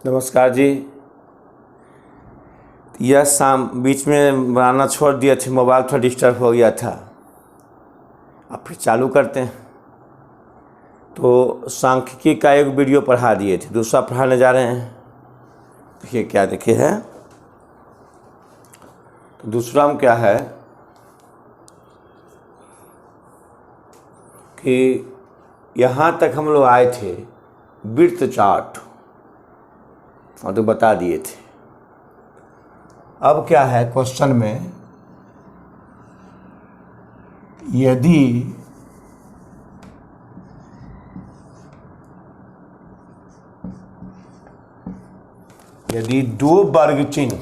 नमस्कार जी। यह शाम बीच में बनाना छोड़ दिया थे, मोबाइल थोड़ा डिस्टर्ब हो गया था। अब फिर चालू करते हैं। तो सांख्यिकी का एक वीडियो पढ़ा दिए थे, दूसरा पढ़ाने जा रहे हैं। देखिए क्या देखे है। तो दूसरा में क्या है कि यहाँ तक हम लोग आए थे वृत्त चार्ट और तो बता दिए थे। अब क्या है क्वेश्चन में, यदि दो वर्ग चिन्ह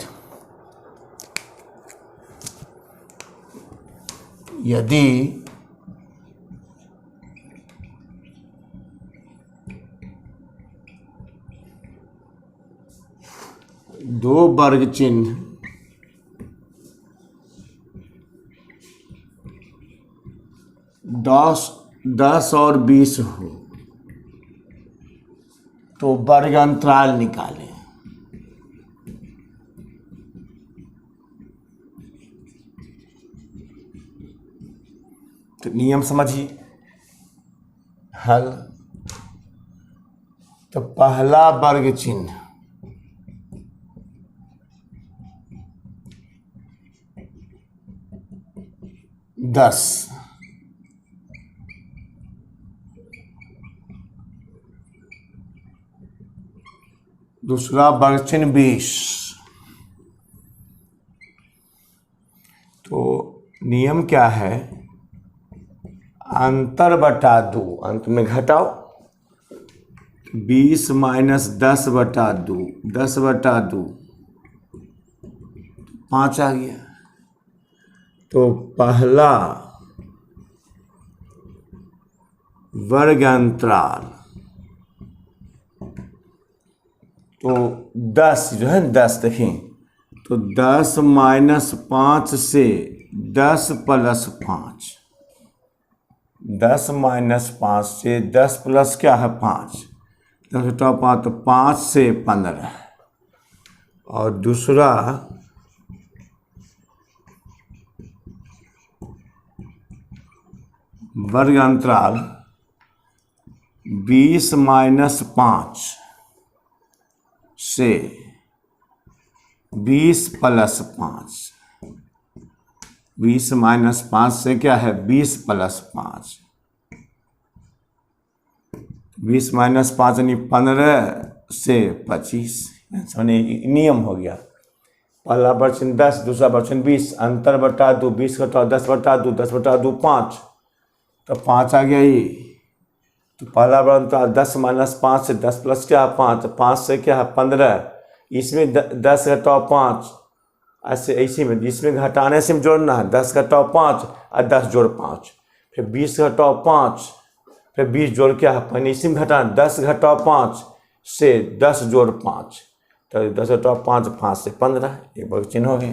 दो वर्ग चिन्ह दस और 20 हो तो वर्ग अंतराल निकालें। तो नियम समझिए। हल तो पहला वर्ग चिन्ह दस, दूसरा वर्ग चिन्ह 20। तो नियम क्या है, अंतर बटा 2, अंत में घटाओ। 20 माइनस 10/2, 10/2 5 आ गया। तो पहला वर्ग अंतराल तो 10 जो है 10 देखें तो 10 माइनस 5 से 10 प्लस 5, 10 माइनस 5 से 10 प्लस क्या है 5, 10/5 तो 5 से 15। और दूसरा वर्ग अंतराल 20 माइनस 5 से 20 प्लस 5, 20 माइनस 5 से क्या है 20 प्लस 5, 20 माइनस 5 यानी 15 से 25। नियम हो गया। पहला वर्ग 10, दूसरा वर्ग 20, अंतर बटा 2, 20 घटाओ 10/2, 10/2 5, तो 5 आ गया ये। तो पहला वर्ग 10 माइनस 5 से 10 प्लस क्या है 5, 5 से क्या है 15, इसमें 10 घटाओ 5, ऐसे इसी में इसमें घटाने से जोड़ना है। 10 घटाओ 5 और 10 जोड़ 5, फिर 20 घटाओ 5, फिर 20 जोड़ क्या है पहले इसी में घटाना। 10 घटाओ 5 से 10 जोड़ 5, तो 10 घटाओ 5, 5 से 15, एक वर्ग चिन्ह हो गया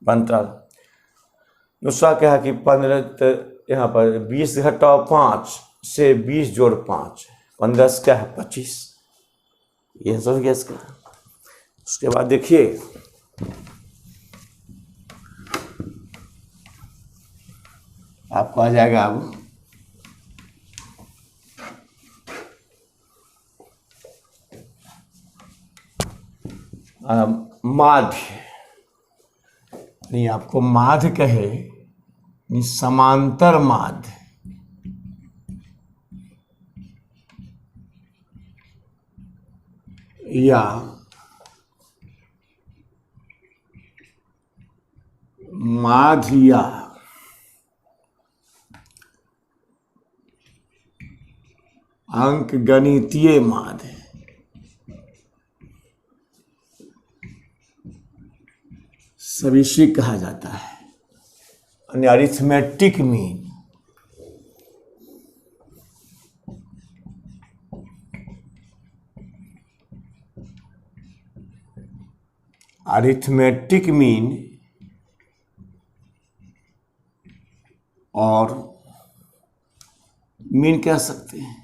बनता। दूसरा क्या है कि 15, तो यहाँ पर 20 घटाओ 5 से 20 जोड़ 5, 15 से क्या है 25। यह समझ गया इसका। उसके बाद देखिए आपको आ जाएगा अब माध्य, नहीं आपको माध्य कहे नहीं समांतर माध्य, या माध्य या अंकगणितीय माध्य, सभी से कहा जाता है। अरिथमेटिक मीन, अरिथमेटिक मीन और मीन कह सकते हैं।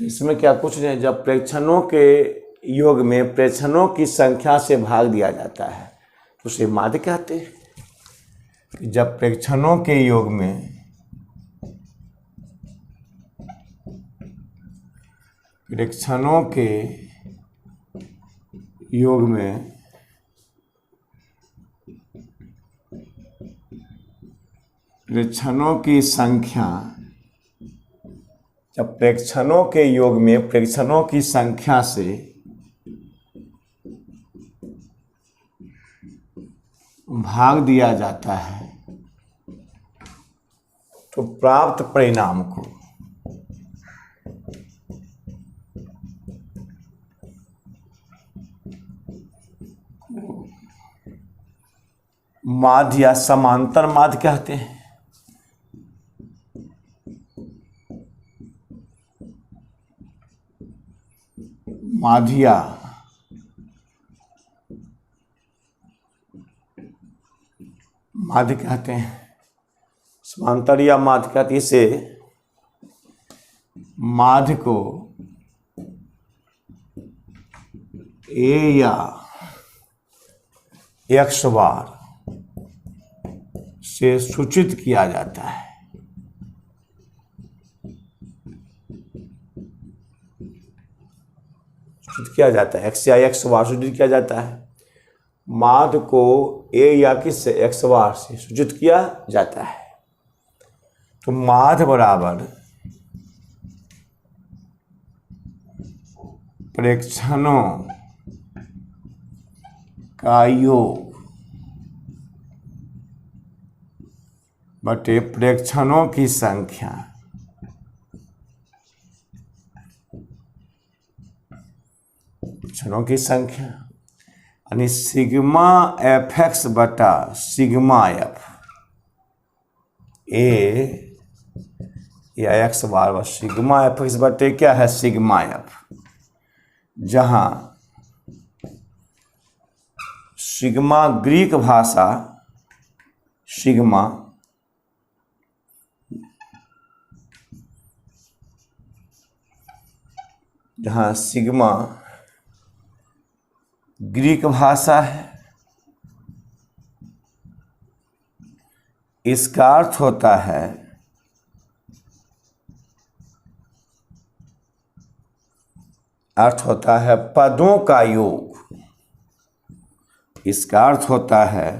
इसमें क्या कुछ नहीं, जब प्रेक्षणों के योग में प्रेक्षणों की संख्या से भाग दिया जाता है तो उसे माध्य कहते हैं। कि जब प्रेक्षणों के योग में प्रेक्षणों के योग में प्रेक्षणों की संख्या, जब प्रेक्षणों के योग में प्रेक्षणों की संख्या से भाग दिया जाता है तो प्राप्त परिणाम को माध्य या समांतर माध्य कहते हैं। माध्या माध्य कहते हैं, समांतर या माध्य कहते हैं। इसे माध्य को ए या एक्स बार से सूचित किया जाता है। सूचित किया जाता है, एक्स या एक्स बार सूचित किया जाता है। माध्य को ए या किस एक्स बार से सूचित किया जाता है। तो माध्य बराबर प्रेक्षणों का योग बटे प्रेक्षणों की संख्या। प्रेक्षणों की संख्या यानी सिग्मा एफ एक्स बटा सिग्मा एफ ए या एक्स बार सिग्मा एफ एक्स बटे क्या है सिग्मा एफ, जहां सिग्मा ग्रीक भाषा सिग्मा जहां सिग्मा ग्रीक भाषा है, इसका अर्थ होता है पदों का योग। इसका अर्थ होता है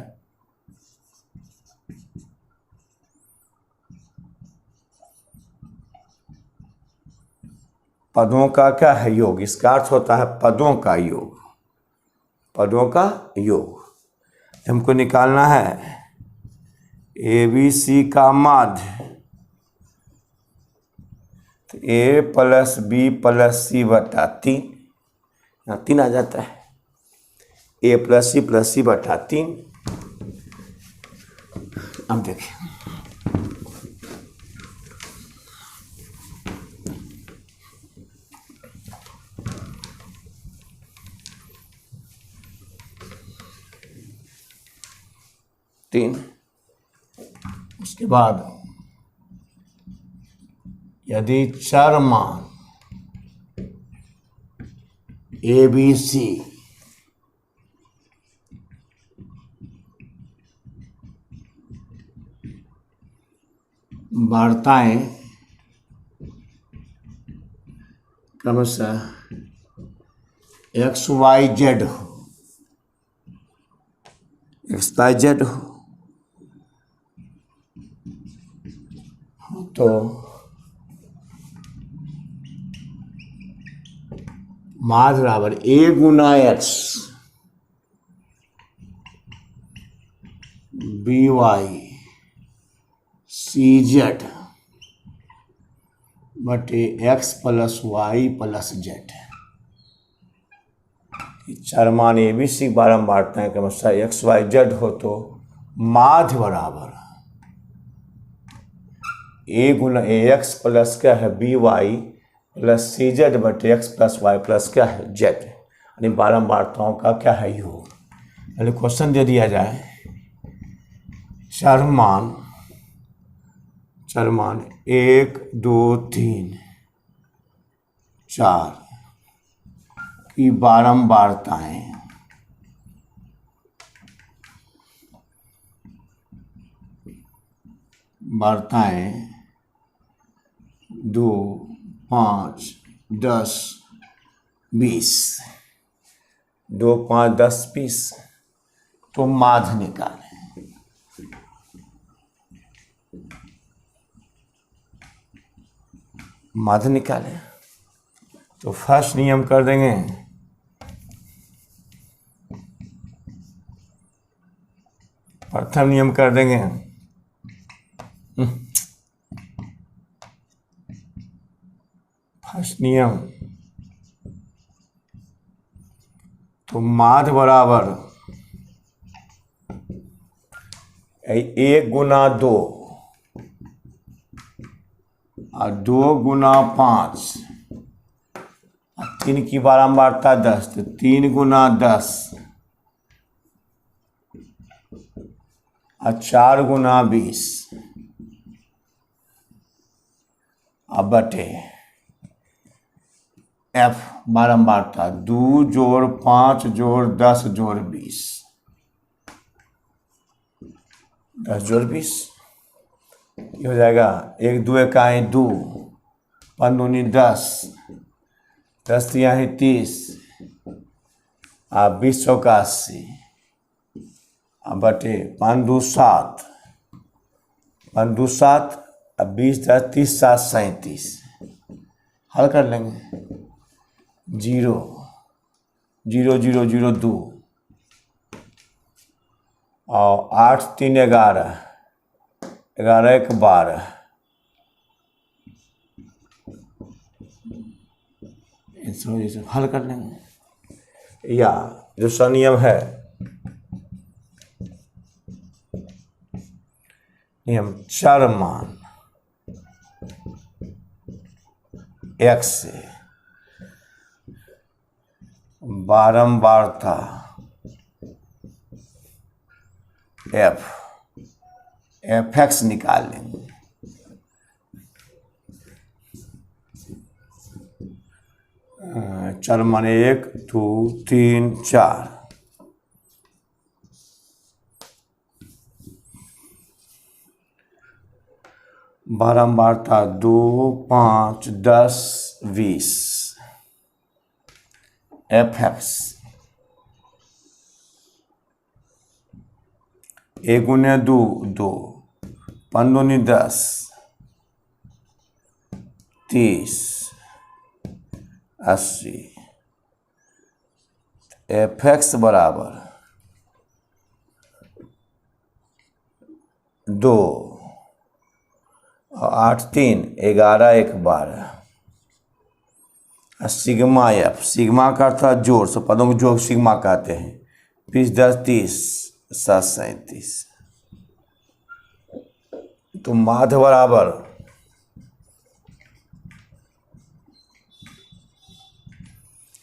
पदों का क्या है योग। इसका अर्थ होता है पदों का योग। पदों का योग हमको निकालना है। ए बी सी का माध्य तो ए प्लस बी प्लस सी बटा 3, यहाँ 3 आ जाता है। ए प्लस सी बटा 3। अब देखिए उसके बाद यदि चर मान ए बी सी वार्ताएं क्रमशः एक्स वाई जेड हो, एक्स वाई जेड हो तो माध्य बराबर ए गुना X B Y C Z बटे X plus Y plus Z. चार मान ए बी सी बारंबारताएं क्रमशः एक्स वाई जेड हो तो माध्य बराबर A Guna A x plus क्या है बी वाई प्लस सी जेड बटे एक्स प्लस वाई प्लस क्या है जेड, यानी बारंबारताओं का क्या है योग। यानी क्वेश्चन दे दिया जाए चर मान 1 2 3 4 की बारंबारताएं बारताएं 2, 5, 10, 20, 2, 5, 10, 20 तो माध्य निकालें। माध्य निकालें तो फर्स्ट नियम कर देंगे, प्रथम नियम कर देंगे, फर्स्ट नियम तो माध्य बराबर 1 गुना 2 और 2 गुना 5 और 3 की बारंबारता 10 तो 3 गुना 10 और 4 गुना 20 अब बटे F बारंबारता 2 जोड़ 5 जोड़ 10 जोड़ 20, 10 जोड़ 20 ये हो जाएगा। 1 2 इकाई 2, 5 दूनी 10, 10 तिहाई 30 और 20 चौका 80 अब बटे 5 2 7, 5 2 7 अब 20 10 30 7 37 हल कर लेंगे। 0 0 0 0 2 और 8 3 11 11 1 12 इसे हल कर लेंगे। या दूसरा नियम है नियम चर मान x से बारंबारता fx निकाल लेंगे। चर मान 1 2 3 4 बारंबारता 2 5 10 20 fx 1 गुने 2 2, 5 दूनी 10 30 80 fx बराबर 2 और 8 3 11 1 12 सिग्मा एफ, सिग्मा का अर्थ है जोड़, सब पदों को जोड़ सिग्मा कहते हैं। 20 10 30 7 37 तो माध्य बराबर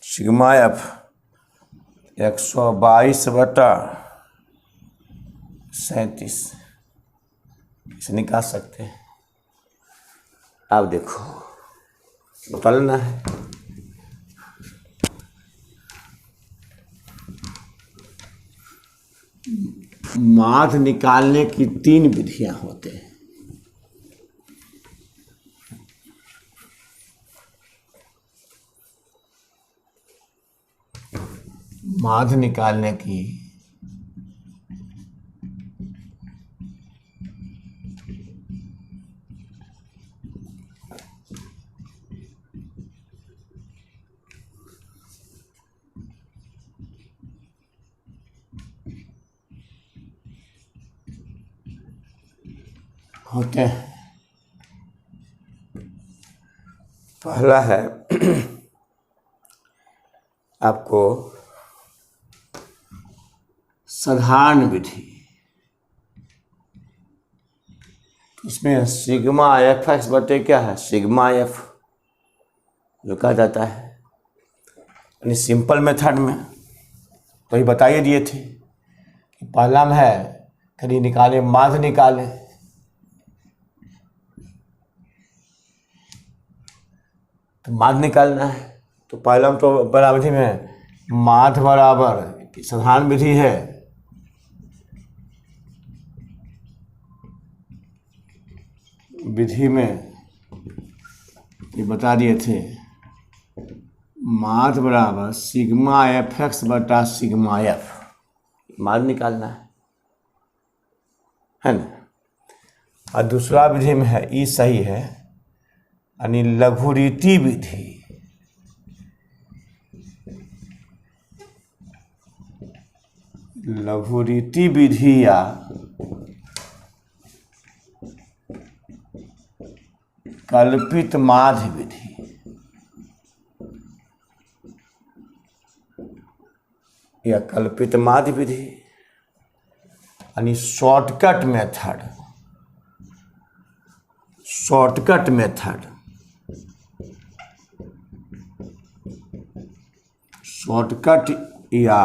सिग्मा एफ 122/37 इसे निकाल सकते हैं। अब देखो बता लेना है। माध्य निकालने की 3 विधियां होते हैं। माध्य निकालने की होते हैं। पहला है आपको साधारण विधि, इसमें सिग्मा एफ एक्स बटे क्या है सिग्मा एफ जो कहा जाता है, यानी सिंपल मेथड में तो ये बताइए दिए थे कि पहला में है कभी निकाले माध्य निकाले, तो तो माध्य निकालना है। तो पहला तो पहला विधि में माध्य बराबर साधारण विधि है, विधि में ये बता दिए थे, माध्य बराबर सिग्मा एफ एक्स बटा सिग्मा एफ, माध्य निकालना है ना। और दूसरा विधि में है, ई सही है, यानी लघुरीति विधि। लघुरीति विधि या कल्पित माध्य विधि। या कल्पित माध्य विधि यानी shortcut method. Shortcut method, shortcut या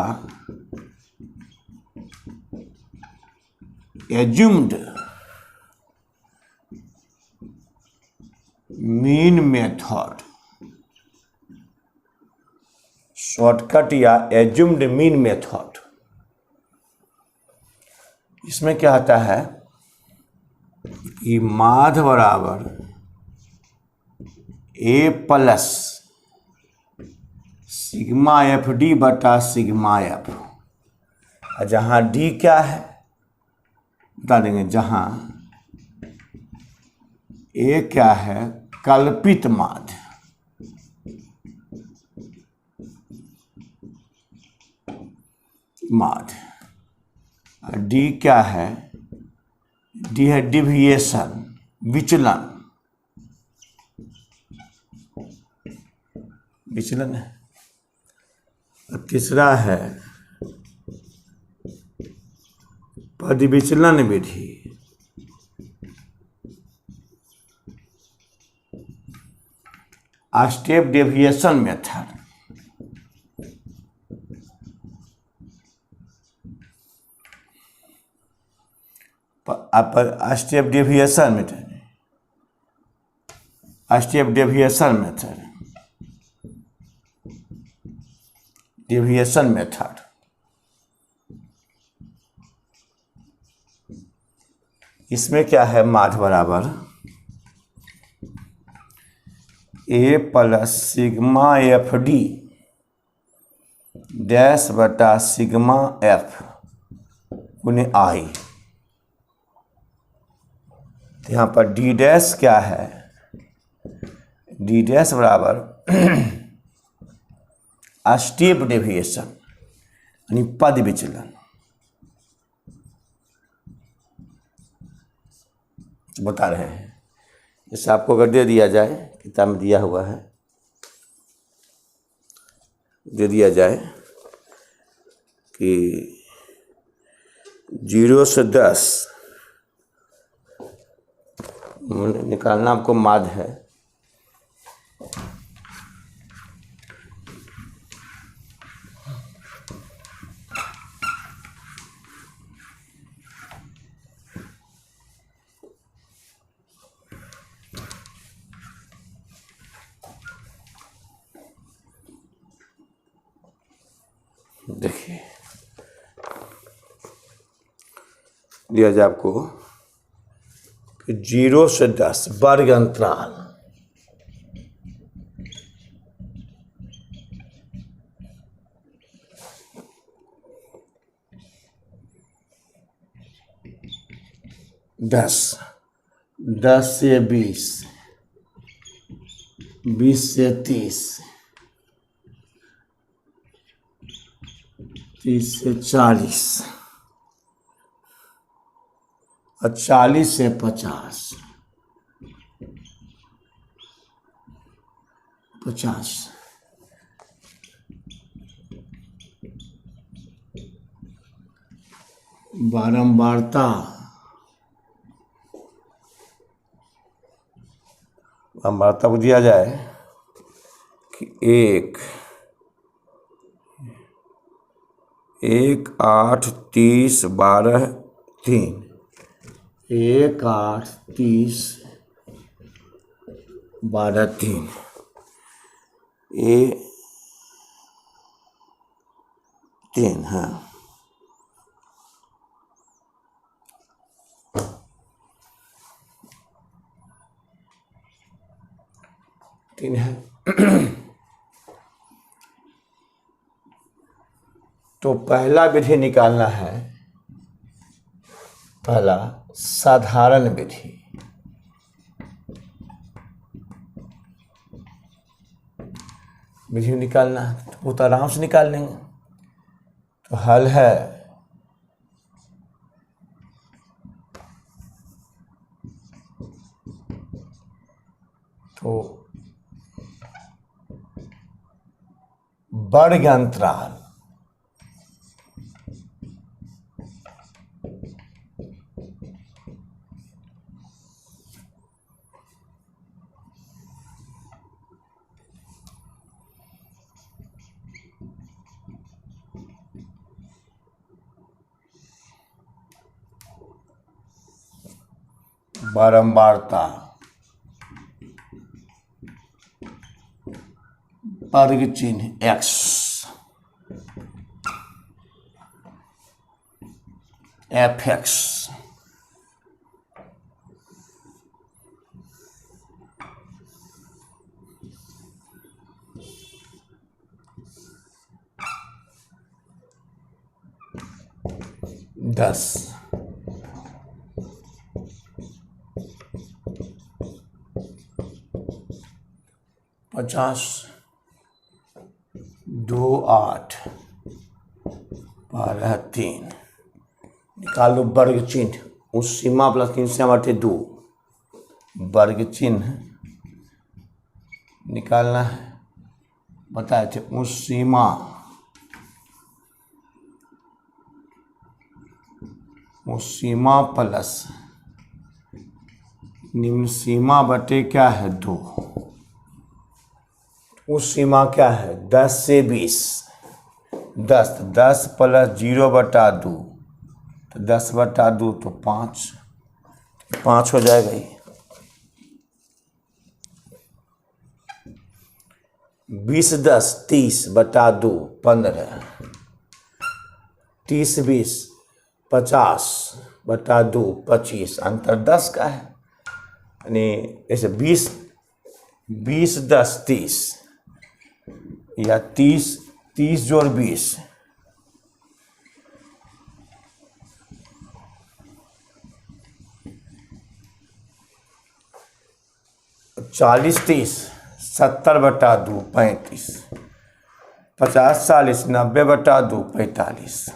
एज्यूम्ड मीन मेथड। शॉर्टकट या एज्यूम्ड मीन मेथड, इसमें क्या आता है कि माध्य बराबर ए प्लस सिग्मा एफ डी बटा सिग्मा एफ। और जहाँ डी क्या है बता देंगे, जहाँ ए क्या है कल्पित माध्य, माध्य। डी क्या है, डी है डिविएशन, विचलन, विचलन है। तीसरा है पद विचलन विधि। Step deviation method. Step deviation method, step deviation method, deviation method. इसमें क्या है, माध्य बराबर ए plus sigma F D dash बटा सिग्मा एफ गुने आई। यहाँ पर डी डैश क्या है, डी डैश बराबर स्टेप डेविएशन यानी पद विचलन। बता रहे हैं, जैसे आपको अगर दे दिया जाए, किताब में दिया हुआ है, दे दिया जाए कि 0 से 10 निकालना आपको माध्य है। देखिए दिया जाए आपको कि 0 से 10 वर्ग अंतराल, दस से 20, 20 से 30, 30 से 40 और 40 से 50, 50। बारंबारता, बारंबारता को दिया जाए कि 1, 8, 30, 12, 3, 1, 8, 30, 12, 3। ए 10, हाँ, तीन है। तो पहला विधि निकालना है, पहला साधारण विधि। विधि निकालना है तो बहुत आराम से निकाल लेंगे। तो हल है तो वर्ग अंतराल बारंबारता वर्ग चिन्ह x fx दस, पचास, 2, 8, 12, 3। निकालो वर्ग चिन्ह। उस सीमा प्लस 3 से हमारे 2 वर्ग चिन्ह निकालना है। बताए थे उस सीमा प्लस निम्न सीमा बटे क्या है 2। उस सीमा क्या है 10 से 20, 10 10 प्लस 0/2 तो 10/2 तो 5 हो जाएगा ये। 20 10 30/2 15, 30 20 50/2 25, अंतर 10 का है। यानी ऐसे 20 10 30 या 30 जोड़ 20 40 30 70/2 35, 50 40 90/2 45,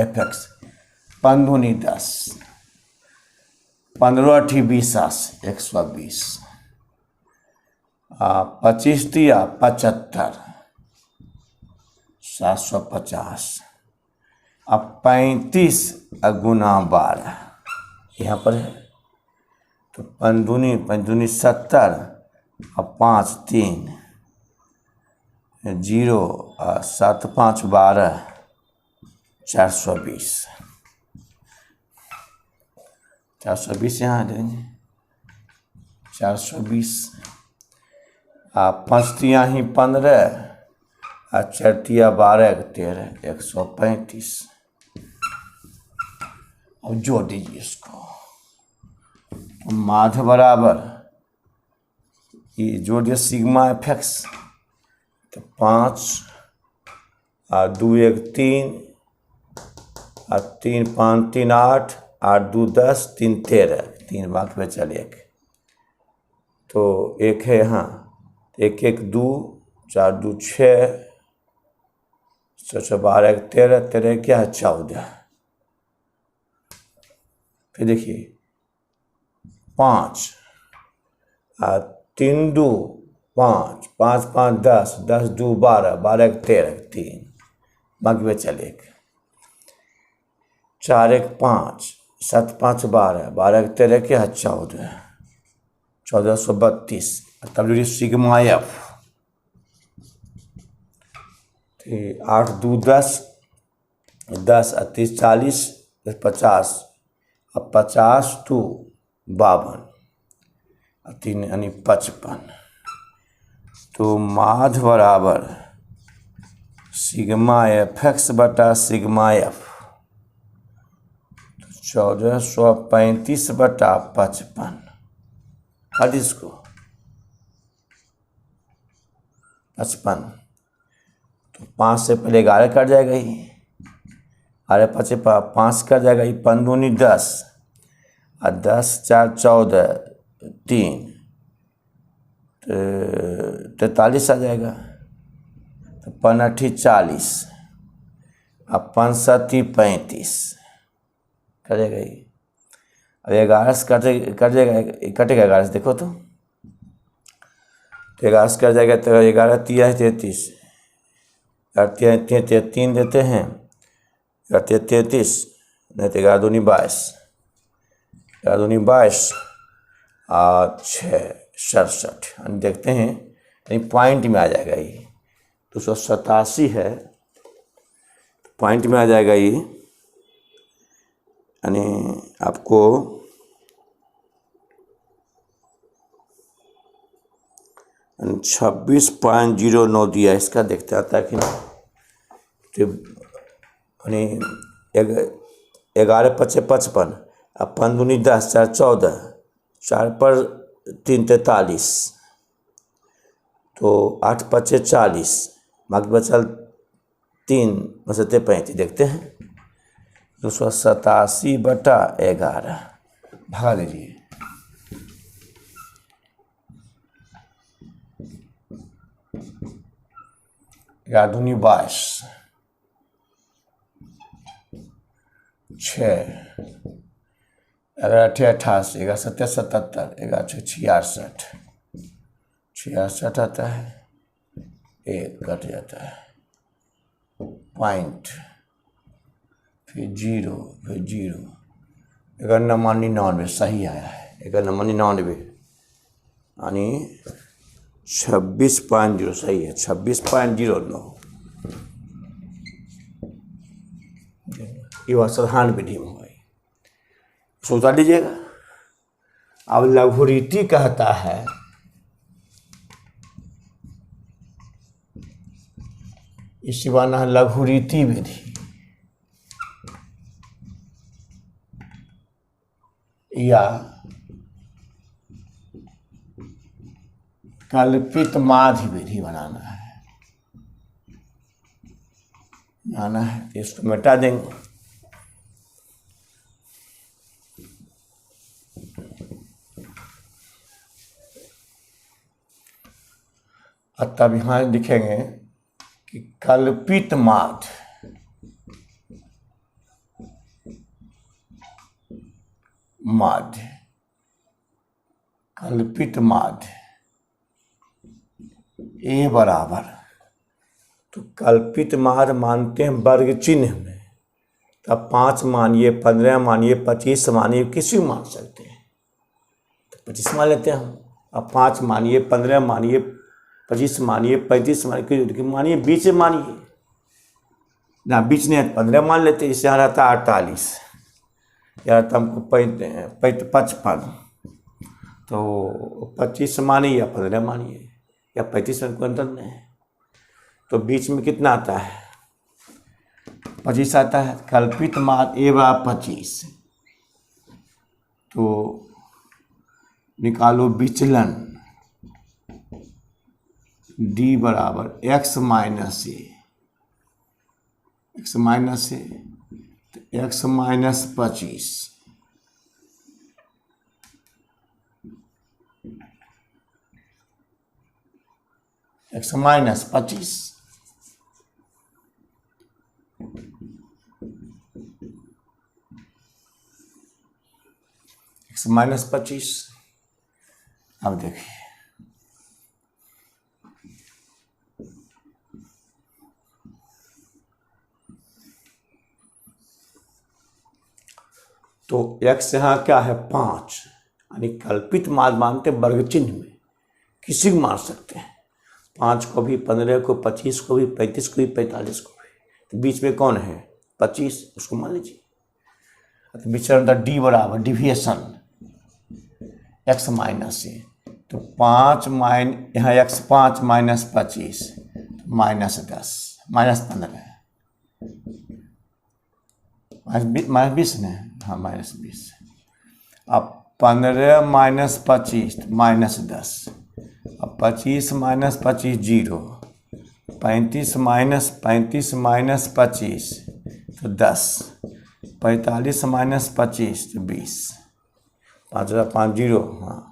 fx 5 10 15 20 120, 25 दिया 75 750। अब 35 गुना 12 यहाँ पर है तो 5 दूनी 70 और 5 3 0 7 5 12 420 यहाँ देंगे 420। 5 तिया ही 15 और 4 तिया 12 13 135। अब जोड़ दीजिए इसको तो माध्य बराबर ये जोड़ दिया सिग्मा fx तो 5 और 2 1 3 और 3 5 3 8 8 2 10 3 13 3 बाकी बचा 1 तो 1 है यहाँ 1 1 2 4 2 6 12 13 13 क्या है 14। फिर देखिए 5 और 3 2 5 5 5 10 10 2 12 12 13 3 बाकी बचा 1 4 1 5 7 5 12 12 13 क्या है 14 1432। तब जो सिग्मा एफ 8 2 10 10 30 40 50 अब 50 2 52 3 यानी 55 तो माध बराबर सिग्मा एफ एक्स बटा सिग्मा एफ, 1435 बटा 55, हट इसको 55, तो 5 से पहले 11 कट जाएगा ही, अरे 5 कट जाएगा ही, 5 दूनी 10 और 10 4 14 3 43 आ जाएगा, तो 5 8 40 और 5 7 35 कटेगा ही। अब 11 से कट जाएगा, कटेगा 11 से, देखो तो 11 से कट जाएगा, तो 11 3 33 और 3 देते हैं, 33 नहीं तो 11 दूनी 22, 11 दूनी 22 और 6 67, देखते हैं यानी पॉइंट में आ जाएगा ये, 287 है, पॉइंट में आ जाएगा ये, यानी आपको 26.09 दिया, इसका देखते आता है कि यानी 11 5 55 और 5 दूनी 10 4 14, 4 पर 3 43, तो 8 5 40, बाकी बचल 3 बचते 35, देखते हैं 287 बटा 11 भगा दीजिए, दूनी 22 6 11 8 88, 11 7 77, 11 6 66 आता है, 1 कट जाता है, पॉइंट फिर 0 फिर 0, 11 99 सही आया है, 11 99 यानी 26.0 सही है, 26.09, ये बात साधारण विधि में हुई, सोचा लीजिएगा। अब लघुरीति कहता है इसी बना लघुरीति विधि, या कल्पित माध्य विधि बनाना है, तो इसको मिटा देंगे। और तब यहाँ लिखेंगे कि कल्पित माध्य कल्पित माध्य ए बराबर, तो कल्पित माध्य मानते हैं वर्ग चिन्ह में, तब 5 मानिए 15 मानिए 25 मानिए, किसी को मान सकते हैं, तो 25 मान लेते हैं हम। अब 5 मानिए 15 मानिए 25 मानिए 35 मानिए 20 मानिए ना, 20 नहीं 15 मान लेते, इससे यहाँ रहता 48, यहाँ रहता हमको 55, तो 25 मानिए या 15 मानिए या 35 में कोई अंतर नहीं है, तो बीच में कितना आता है 25 आता है। कल्पित माध्य ए बराबर 25, तो निकालो विचलन डी बराबर x माइनस ए, तो x minus 25, x minus 25, x minus 25। अब देखिए तो x यहाँ क्या है 5, यानी कल्पित माध्य मानते वर्ग चिन्ह में, किसी को मान सकते हैं, 5 को भी 15 को 25 को भी 35 को भी 45 को भी, तो बीच में कौन है 25, उसको मान लीजिए। तो विचरण डी बराबर डिविएशन x माइनस ए, तो 5 यहाँ x5 minus 25 minus 10 minus 15 minus 20 ने, हाँ माइनस 20। अब 15 माइनस 25 माइनस 10, अब 25 माइनस 25 0, 35 माइनस 25 तो 10, 45 माइनस 25 तो 20, 5 0। हाँ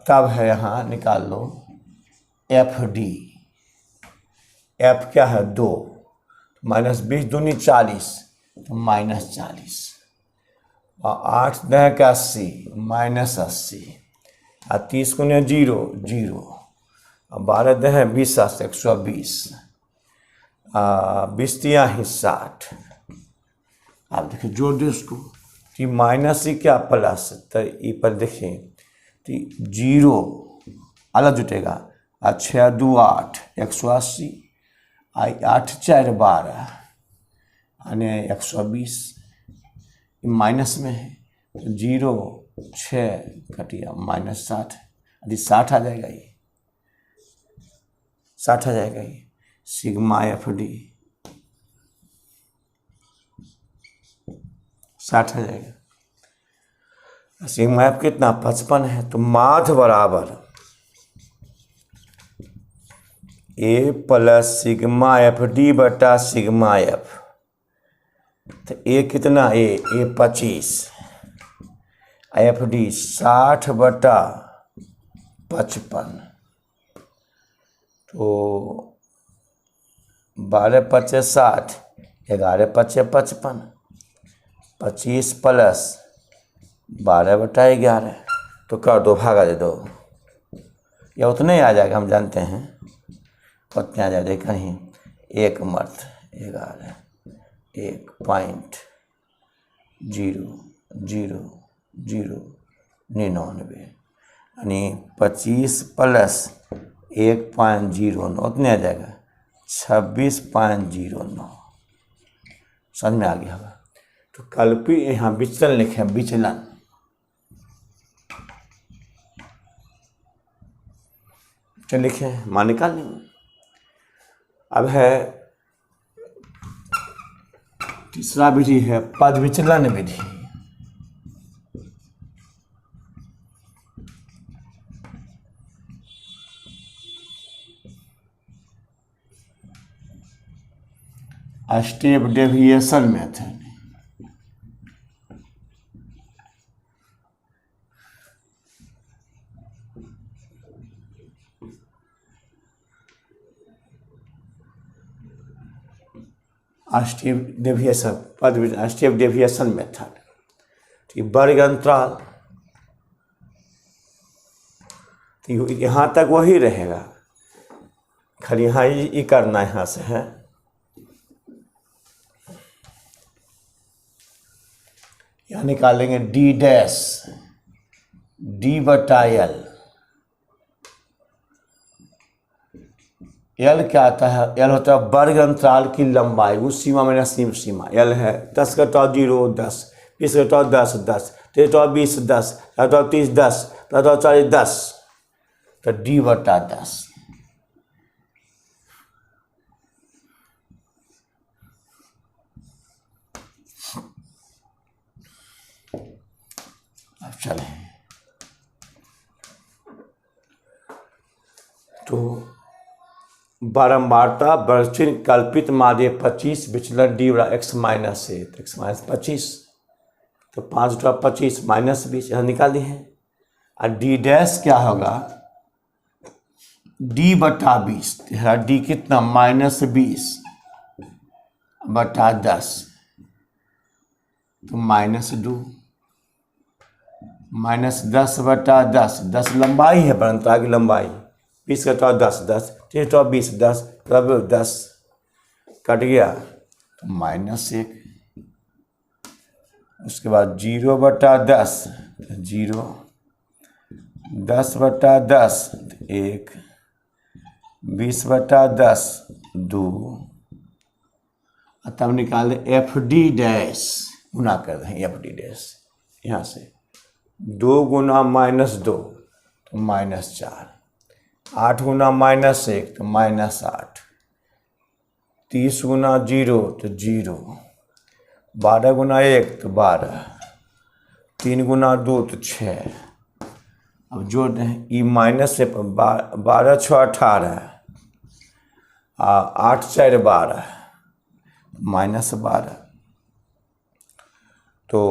तब है यहाँ निकाल लो FD। F क्या है 2, माइनस 20 दूनी 40 तो माइनस 40, और 8 दह का 80 माइनस 80, और 30 को 0 0, और 12 दह 20 120, 20 दिया ही 60। आप देखिए जोड़ दे उसको, कि माइनस ही क्या प्लस, तो ई पर देखिए तो 0 अलग जुटेगा, 6 2 8 180, 8 4 12 यानी 120 माइनस में है, तो 0 6 कटिया माइनस 60, यदि 60 आ जाएगा, ये 60 आ जाएगा, ये सिग्मा FD 60 आ जाएगा। सिग्मा F कितना 55 है, तो माध्य बराबर A प्लस सिग्मा FD बटा सिग्मा F। तो A कितना, A 25, FD 60 बटा 55, तो 12 5 60, 11 5 55, 25 प्लस 12 बटा 11, तो कर दो, भागा दे दो, या उतने ही आ जाएगा, हम जानते हैं उतने आ जाएगा। कहीं 1 मर्द 11 1.00099, यानी 25 प्लस 1.09 उतने आ जाएगा 26.09। समझ में आ गया होगा। तो कल्पी यहाँ विचलन लिखे, विचलन लिखे मान निकाल लेंगे। अब है तीसरा विधि है पद विचलन विधि। Step deviation method. Step deviation पद स्टेप डेविएशन मेथड। वर्ग अंतराल, तो यहाँ तक वही रहेगा, खाली यहाँ ही करना यहाँ से है। यहाँ निकालेंगे D डैश D बटा L। L क्या आता है, L होता है वर्ग अंतराल की लंबाई, उस सीमा में सीम सीमा। L है 10 घटाओ 0 10, 20 घटाओ 10 10, 30 घटाओ 20 10, 30 10, 40 10, तो D बटा 10। अब चले तो बारंबारता वर्गचिन्ह कल्पित माध्य 25 विचलन D बड़ा x माइनस है, तो x माइनस 25, तो 5 बटा 25 माइनस 20 यहाँ निकाल दिए हैं। और D डैश क्या होगा, D बटा 20, D कितना माइनस 20 बटा 10, तो माइनस 2, माइनस 10 बटा 10, 10 लंबाई है परंतरा की लंबाई, 20 घटाओ 10 10, 30 घटाओ 20 10, तब 10 कट गया, तो माइनस 1। उसके बाद 0 बटा 10 0, 10 बटा 10 1, 20 बटा 10 2, तब निकाल FD डैश, गुना कर दें FD डैश, यहाँ से 2 गुना माइनस 2, तो -4, 8 गुना -1 तो -8, 30 गुना 0 तो 0, 12 गुना 1 तो 12, 3 गुना 2 तो 6। अब जोड़ दें, ई माइनस से 12 6 18, 8 4 12, -12, तो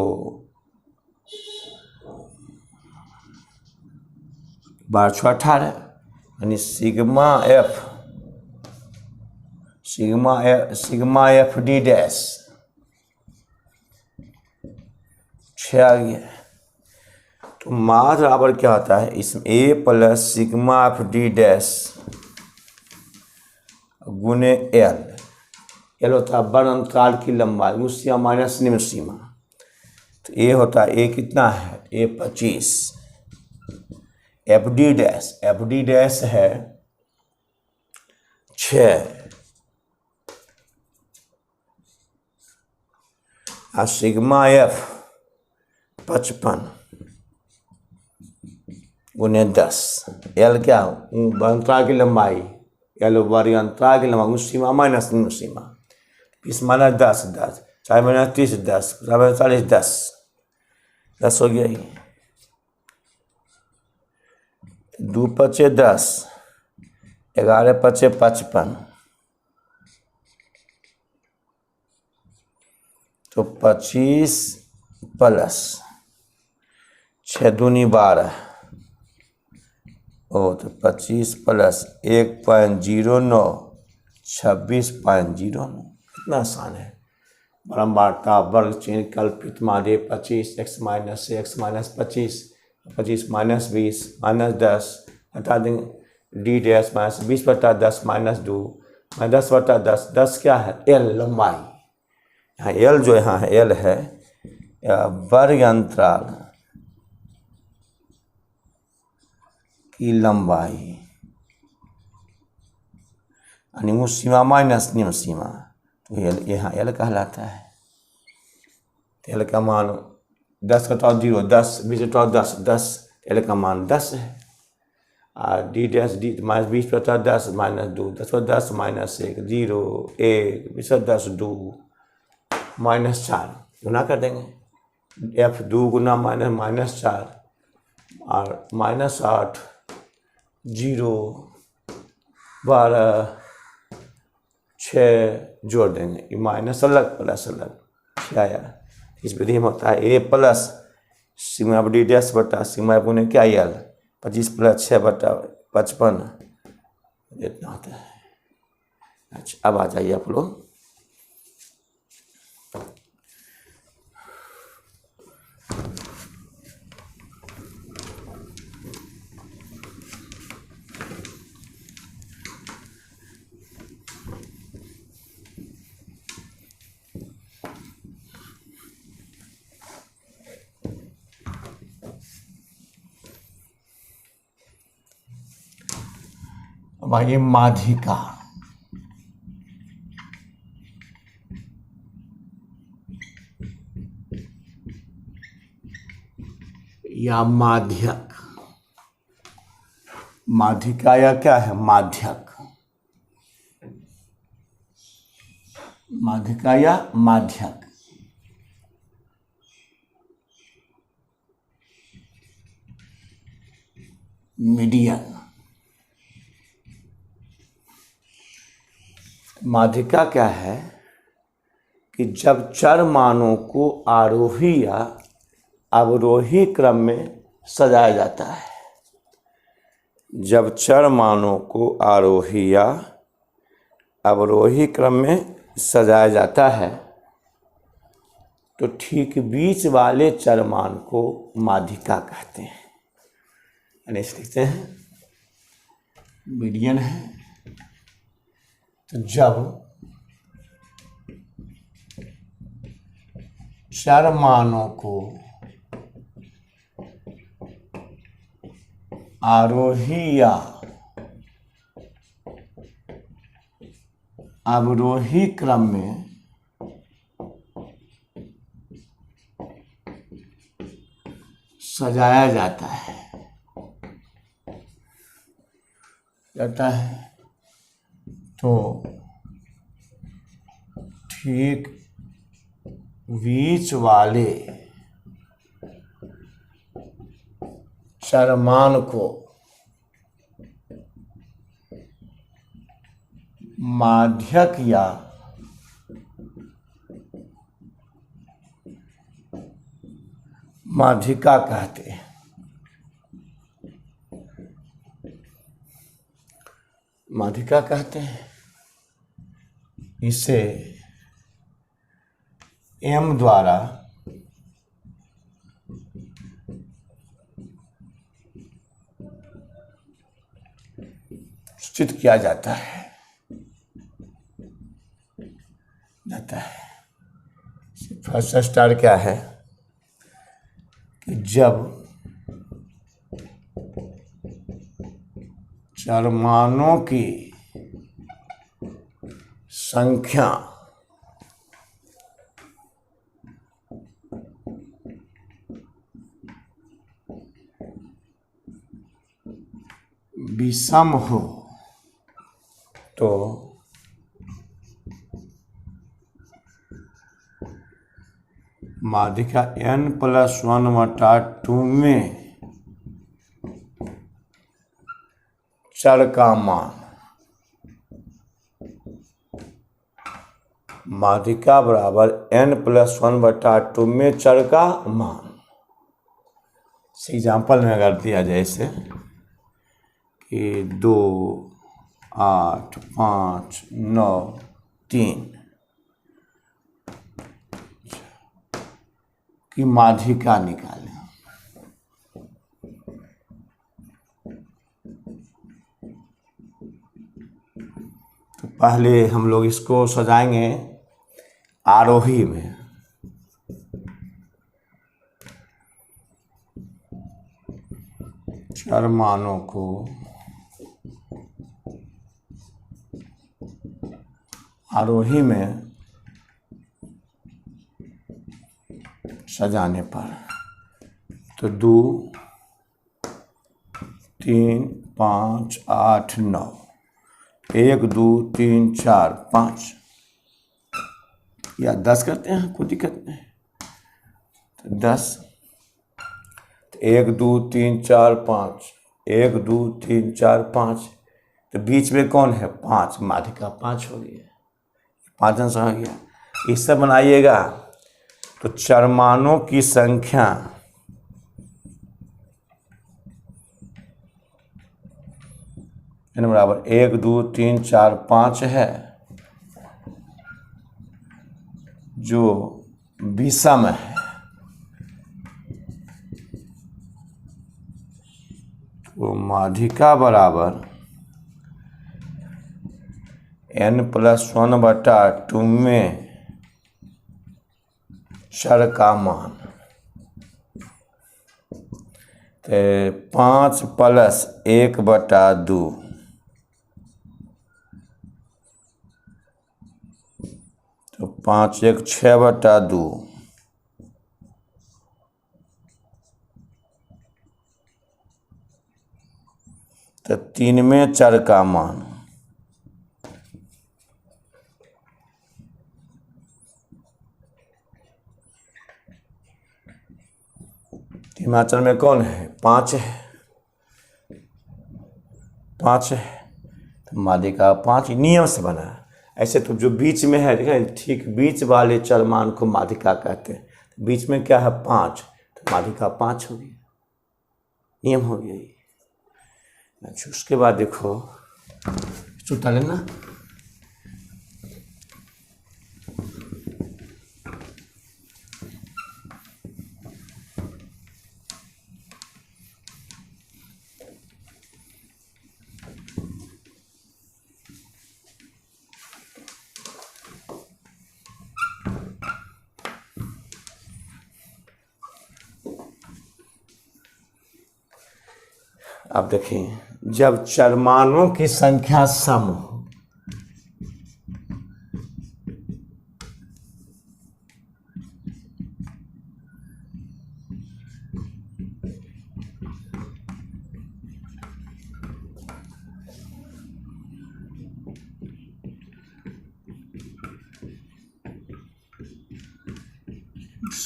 12 6 18, यानी सिग्मा एफ डी डैश 6 आ गया। तो मास बराबर क्या होता है, इसमें A plus sigma F D dash गुने एल होता है बड़ अंतराल की लंबाई, उच्च सीमा माइनस निम्न सीमा। तो ए होता है, ए कितना है, ए 25, एफ डी डैश है 6 और सिग्मा एफ 55 गुने 10। एल क्या, अंतराल की लंबाई, एल वर्ग अंतराल की लंबाई उच्च सीमा माइनस निम्न सीमा। 20 माइनस 10 10, 4 माइनस 30 10, 4 माइनस 40 10 हो गया। 2 5 10, 11 5 55, तो 25 प्लस 6 दूनी 12, तो 25 प्लस 1.09 26.09। कितना आसान है। बारंबारता वर्ग चिन्ह कल्पित मादे 25 x माइनस 25 25 माइनस 20 माइनस 10 हटा देंगे डी डैश माइनस 20/10 माइनस 2 10/10 10 क्या है, एल लंबाई। यहाँ एल जो यहाँ है, एल है वर्ग अंतराल की लंबाई, यानी उच्च सीमा माइनस निम्न सीमा। तो एल यहाँ एल कहलाता है। तो एल का मान 10/0 10, 20/10 10, एल का मान 10 है। और D dash D minus 20/10 minus 2 10/10 minus 1 0 1 20/10 2 -4 गुना कर देंगे। एफ 2 गुना -4 और -8 0 12 6 जोड़ देंगे, ये माइनस अलग प्लस अलग 6 आया। इस विधि में होता है ए प्लस सिग्मा डी डैश बटा सिग्मा गुने क्या एल 25 प्लस 6/55 इतना होता है। अच्छा, अब आ जाइए आप लोग ये माध्यिका। या माध्यक, माध्यिका या क्या है, माध्यक, माध्यिका या माध्यक। मीडियन। माध्यिका क्या है कि जब चर मानों को आरोही या अवरोही क्रम में सजाया जाता है, जब चर मानों को आरोही या अवरोही क्रम में सजाया जाता है तो ठीक बीच वाले चर मान को माध्यिका कहते हैं। यानी लिखते हैं मीडियन है। तो जब चर मानों को आरोही या अवरोही क्रम में सजाया जाता है जाता है, तो ठीक बीच वाले चरमान को माध्यक या माध्यिका कहते हैं। माध्यिका कहते हैं। इसे एम द्वारा सूचित किया जाता है। फर्स्ट स्टार क्या है कि जब चरमानों की संख्या विषम हो तो माध्यिका n+1/2 में चर का मान माध्यिका बराबर n+1/2 में चर का मान। एग्जाम्पल में अगर दिया जाए इसे कि 2, 8, 5, 9, 3 की माध्यिका निकालें। तो पहले हम लोग इसको सजाएंगे आरोही में। चरमानों को आरोही में सजाने पर तो 2, 3, 5, 8, 9 1, 2, 3, 4, 5 या 10 करते हैं, कोई दिक्कत नहीं। तो 10 1, 2, 3, 4, 5 1, 2, 3, 4, 5 तो बीच में कौन है 5, माध्यिका 5 हो गई, 5 अंश हो गया। इससे बनाइएगा तो चरमानों की संख्या n बराबर 1, 2, 3, 4, 5 है जो विषम है। तो माध्यिका बराबर n+1/2 में चर का मान तो 5 + 1/2 तो 5 1 6/2 तो 3 में चर का मान हिमाचल में कौन है 5 है, 5 है तो माध्यिका 5 नियम से बना है। ऐसे तो जो बीच में है देखें, ठीक बीच वाले चरमान को माध्यिका कहते हैं। तो बीच में क्या है 5 तो माध्यिका 5 हो गई, नियम हो गया ये। अच्छा उसके बाद देखो सूत्र लेना। अब देखिए जब चरमानों की संख्या सम हो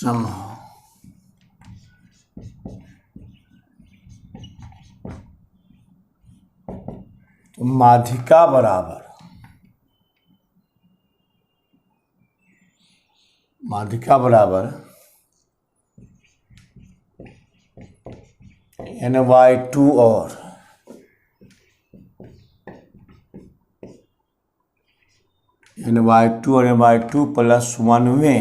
सम हो। तो माध्यिका बराबर n/2 और n/2 प्लस 1 में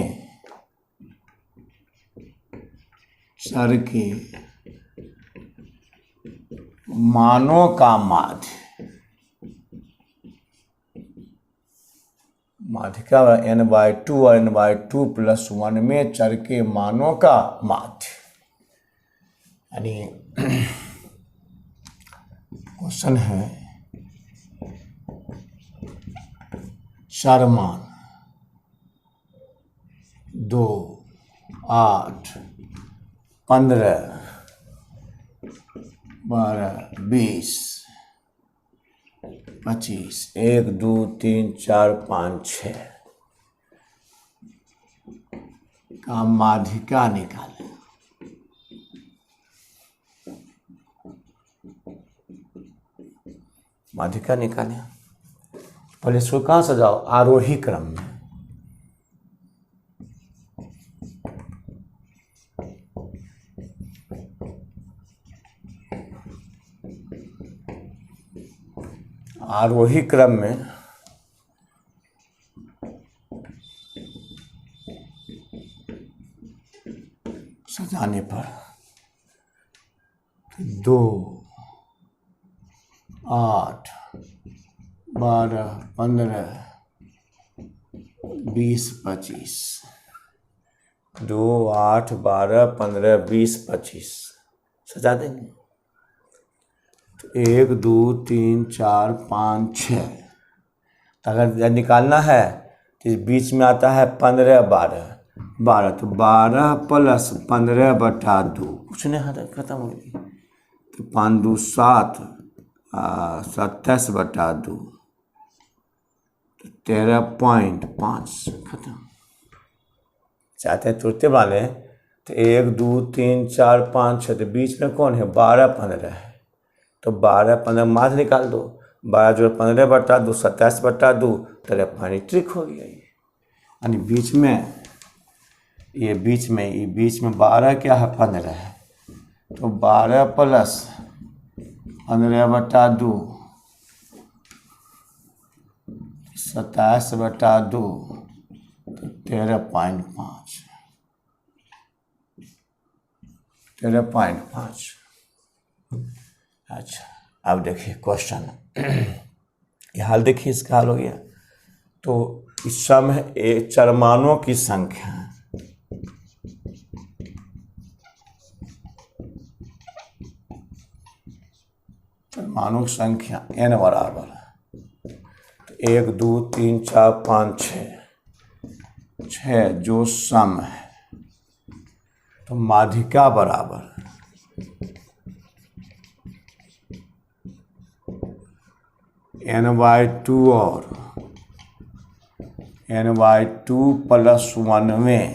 चर के मानों का माध्य। माध्यिका n/2 और n/2 प्लस 1 में चर के मानों का माध्य। यानी क्वेश्चन है चर मान 2, 8, 15, 12, 20, 25, 1, 2, 3, 4, 5, 6 का माध्यिका निकालें। माध्यिका निकालें। पहले इसको कहाँ सजाओ? आरोही क्रम में। आरोही क्रम में सजाने पर 2, 8, 12, 15, 20, 25, 2, 8, 12, 15, 20, 25 सजा देंगे। तो 1, 2, 3, 4, 5, 6। अगर निकालना है तो बीच में आता है 15, 12, 12 तो 12 प्लस 15/2 कुछ नहीं आता, खत्म हो गई। तो 5, 2, 7, 27/2 तो 13.5 खत्म। चाहते हैं तुरंत वाले तो 1, 2, 3, 4, 5, 6 तो बीच में कौन है? 12, 15 है। तो 12, 15 माध्य निकाल दो। 12 जोड़ 15/2 27/2 13 ट्रिक हो गया। ये यानी बीच में 12 क्या है? 15 है। तो 12 प्लस 15/2 27/2 तो 13.5 13.5। अच्छा अब देखिए क्वेश्चन ये हाल देखिए, इसका हाल हो गया। तो इस सम है चरमानों की संख्या है। चरमानों की संख्या n बराबर तो 1, 2, 3, 4, 5, 6 जो सम है। तो माध्यिका बराबर n/2 और n/2 प्लस 1 में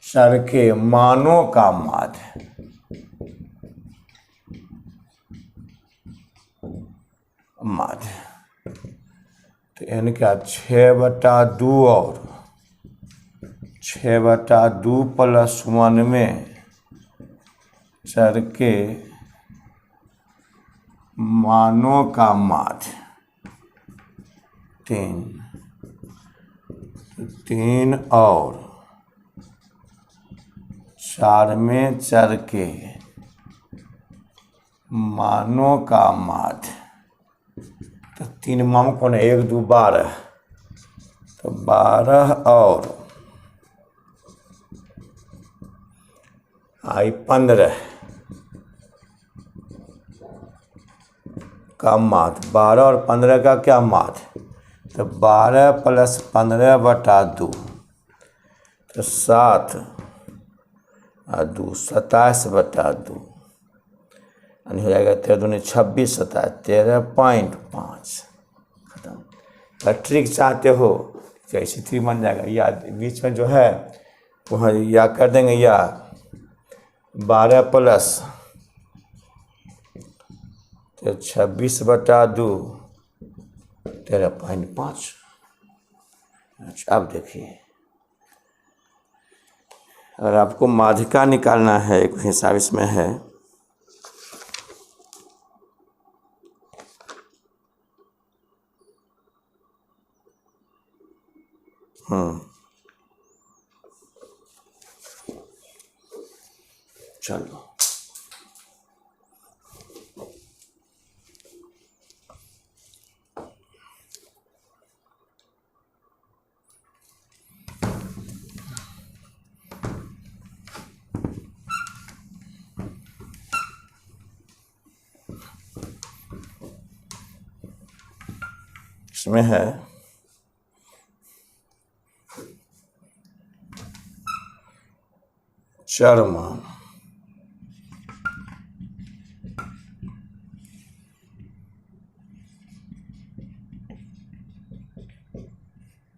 चर के मानों का माध्य। तो n क्या? 6/2 और 6/2 प्लस 1 में चर के मानों का माध्य 3 और 4 में चर के मानों का माध्य। तो 3 मान कौन है? 1, 2, 12 तो 12 और 15 का माध्य। 12 और 15 का क्या माध्य? तो 12 प्लस 15/2 तो 7 और 2 27/2 हो जाएगा 13 26 27 13.5 खत्म। ट्रिक चाहते हो तो ऐसे 3 बन जाएगा, या बीच में जो है वह या कर देंगे, या 12 प्लस 26/2 13.5। अच्छा, अब देखिए, अगर आपको माध्यिका निकालना है, एक हिसाब इसमें है, चलो इसमें है चरमान,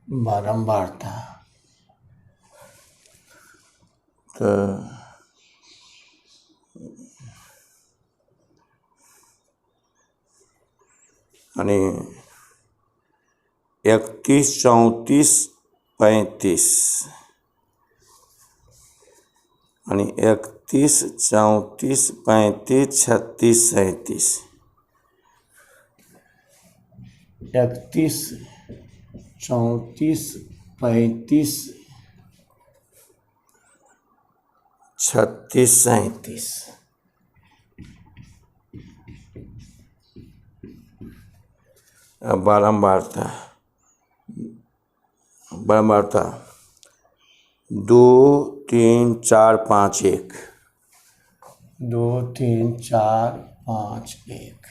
बारंबारता। तो यानी 31, 34, 35, यानी 31, 34, 35, 36, 37। 31, 34, 35, 36, 37। अब बारंबारता 2, 3, 4, 5, 1, 2, 3, 4, 5, 1।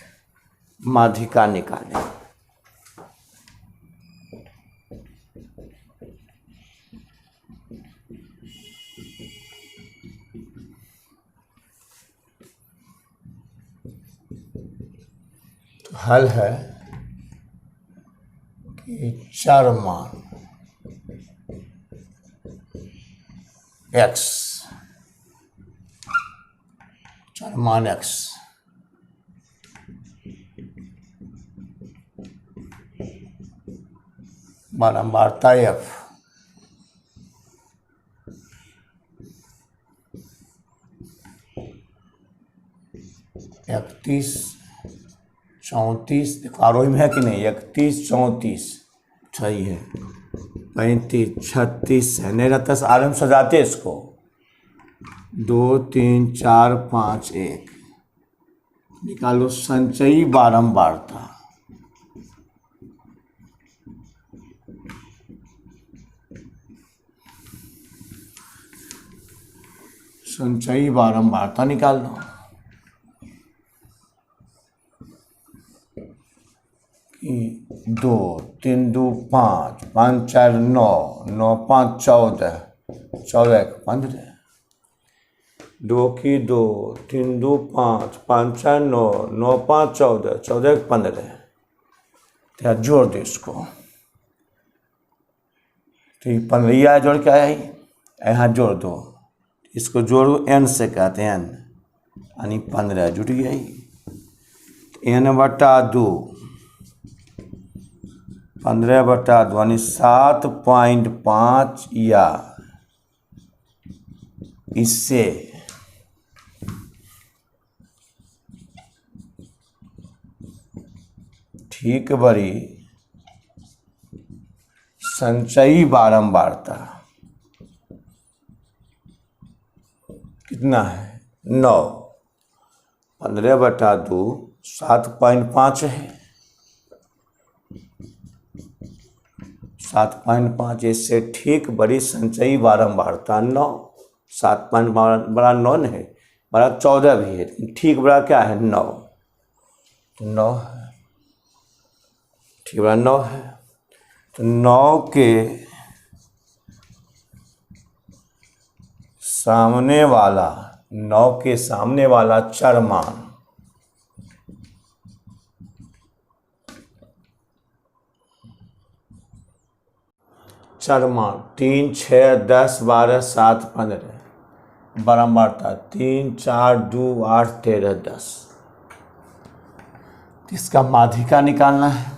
माध्यिका निकालें। तो हल है कि चरमान x, चरमान x बारंबारता f, इकतीस 34, आरोही में है कि नहीं, 31, 34 सही है, 35, 36 है, नहीं रहता आरम सजाते इसको, 2, 3, 4, 5, 1। निकालो संचयी बारंबारता। संचयी बारंबारता निकाल लो। 2, 3, 2, 5, 5, 4, 9, 9, 5, 14, 14, 15। 2 की 2, 3, 2, 5, 5, 4, 9, 9, 5, 14, 14, 15। तो जोड़ दो इसको, तो ये 15 जोड़ के आया ही, यहाँ जोड़ दो, इसको जोड़ो n से कहते हैं n, यानी 15 जुट गया ही। n/2 15/2 यानी 7.5 या इससे ठीक बड़ी संचयी बारंबारता कितना है, 9। 15/2 7.5 है, 7.5 इससे ठीक बड़ी संचयी बारंबारता 9। 7.5 बड़ा 9 है, बड़ा 14 भी है, ठीक बड़ा क्या है 9, तो 9 है, ठीक बड़ा 9 है। तो 9 के सामने वाला चरमान चार मान 3 6 10 12 7 15 बारंबारता 3 4 2 8 13 10। इसका माध्यिका निकालना है।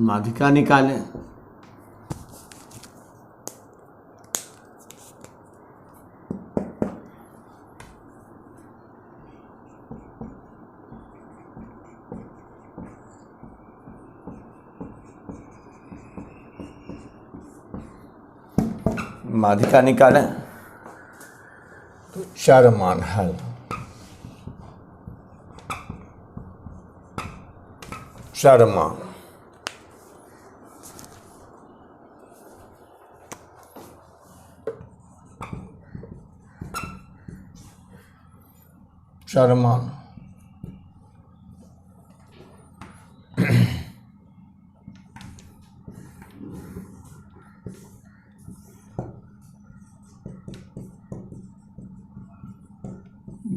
माध्यिका निकालें। माध्यिका निकालें तो चार मान हल। चार मान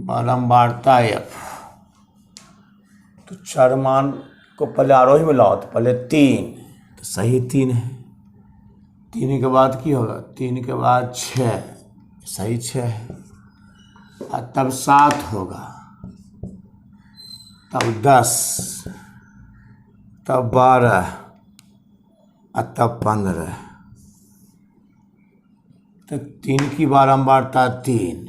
बारंबारता एफ। तो चार मान को पहले आरोही में लाओ तो पहले 3, तो सही 3 है। 3 के बाद की होगा? 3 के बाद 6, सही 6 है। और तब 7 होगा, तब 10, तब 12 और तब 15। तो 3 की बारंबारता 3,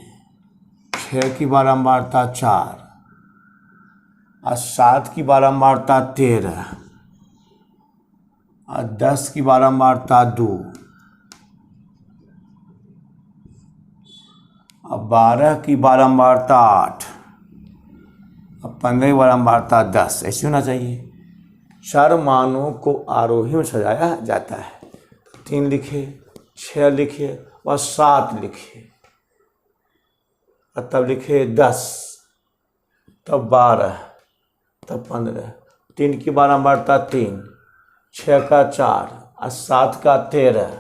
6 की बारंबारता 4 और 7 की बारंबारता 13 और 10 की बारंबारता 2 और 12 की बारंबारता 8 और 15 की बारंबारता 10। ऐसे होना चाहिए। चार मानों को आरोही में सजाया जाता है। 3 लिखे, 6 लिखे और 7 लिखे और तब लिखे 10, तब 12, तब 15। 3 की बारंबारता 3, 6 का 4 और 7 का 13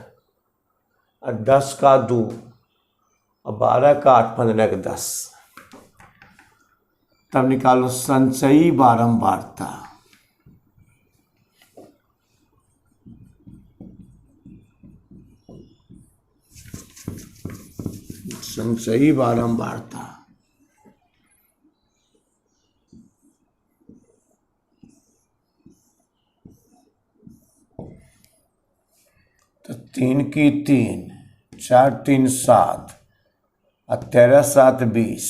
और 10 का 2 और 12 का 8, 15 का 10। तब निकालो संचयी बारंबारता। संचयी बारंबारता तो 3 की 3, 4 3 7 और 13 7 20,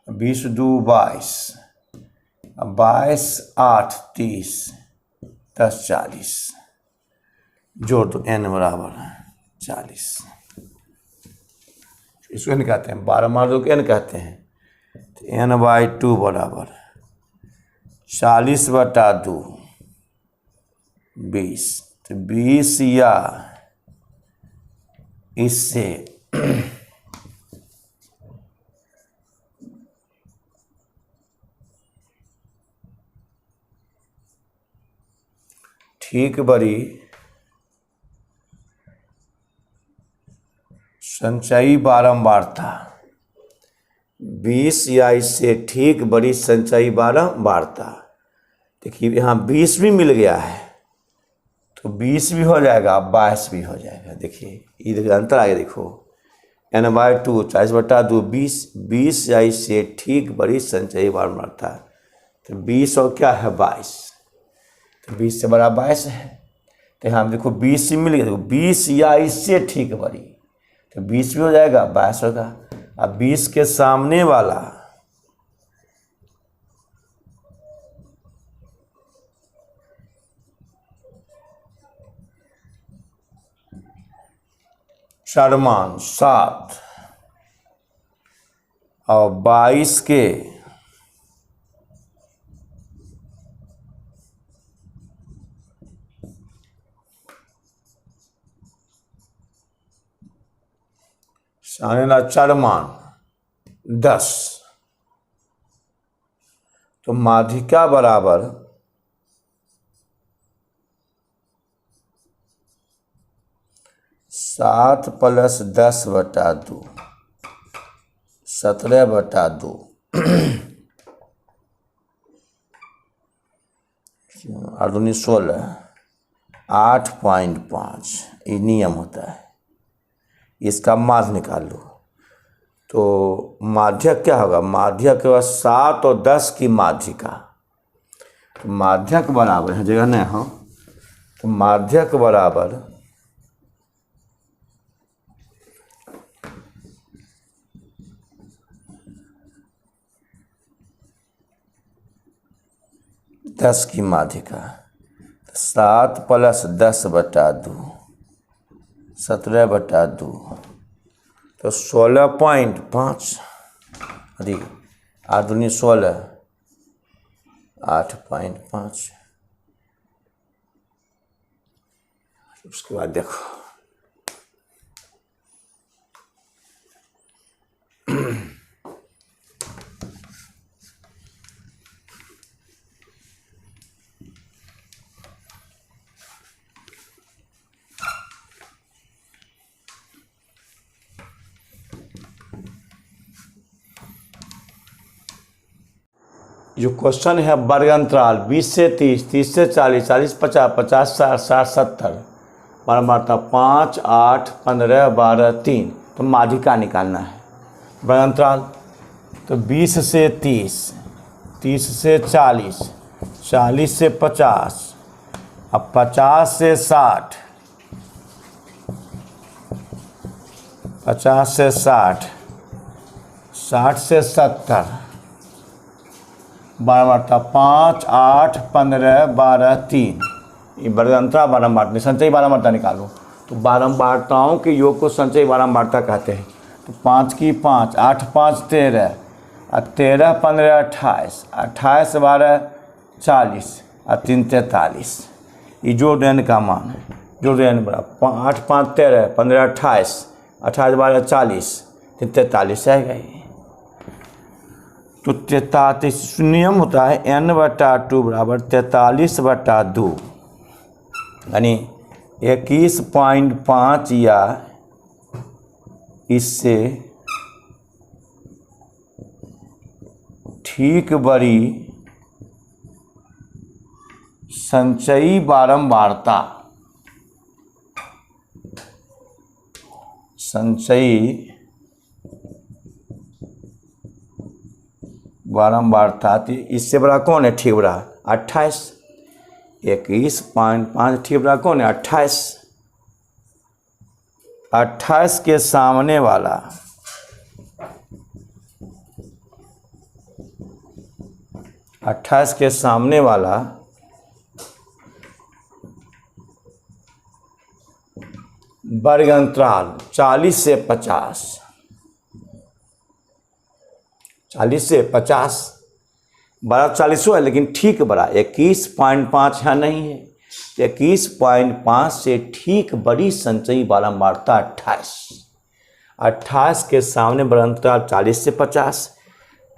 20 2 22, 22 8 30, 10 40। जोड़ दो n बराबर 40। इसको n कहते हैं, 12 मार दो के n कहते हैं। तो n/2 बराबर 40/2 20। तो 20 या इससे ठीक बड़ी संचयी बारंबारता, 20 या इससे ठीक बड़ी संचयी बारंबारता। देखिए यहाँ 20 भी मिल गया है तो 20 भी हो जाएगा, 22 भी हो जाएगा। देखिए इधर अंतर आ गया। देखो n/2 40/2 20, 20 या इससे ठीक बड़ी संचयी बारंबारता। तो 20 और क्या है 22, तो 20 से बड़ा 22 है। तो यहाँ देखो 20 से मिल गया। देखो 20 या इससे ठीक बड़ी, तो 20 भी हो जाएगा, 22 होगा। अब 20 के सामने वाला चार मान 7 और 22 के सामने वाला चार मान 10। तो माध्यिका बराबर 7 + 10/2 17/2 और 16 8.5 ये नियम होता है। इसका माध्य निकाल लो। तो माध्यक क्या होगा? माध्यक के बाद 7 और 10 की माध्यिका। तो माध्यक बराबर है, जगह नहीं हो, तो माध्यक बराबर 10 की माध्यिका। 7 + 10/2 17/2 तो 16.5 अधिक 8 दूनी 16 8.5। उसके बाद देखो जो क्वेश्चन है वर्ग अंतराल 20 से 30, 30 से 40, 40 50, 50 60, 60 70 बारंबारता 5 8 15 12 3। तो माध्यिका निकालना है। वर्ग अंतराल तो 20 से 30, 30 से 40, 40 से 50, अब 50 से 60, 50 से 60, 60 से 70 बारंबारता 5 8 15 12 3। ये वर्ग अंतराल बारंबारता, संचयी बारंबारता निकालो। तो बारंबारताओं के योग को संचयी बारंबारता कहते हैं। तो 5 की 5, 8 5 13 और 13 15 28, 28 12 40 और 3 43। ये जोड़ n का मान है। जोड़ n बराबर 8 5 13 15 28, 28 12 40 3 43 आएगा। ये तो 43 नियम होता है n/2 बराबर 43/2 यानी 21.5 या इससे ठीक बड़ी संचयी बारंबारता, संचयी बारंबारता। इससे बड़ा कौन है? ठीक बड़ा 28। 21.5 ठीक बड़ा कौन है? 28। 28 के सामने वाला 28 के सामने वाला वर्ग अंतराल 40 से 50, 40 से 50 बड़ा 40 है, लेकिन ठीक बड़ा 21.5 है नहीं है। 21.5 से ठीक बड़ी संचयी बारंबारता 28। 28 के सामने वर्ग अंतराल 40 से 50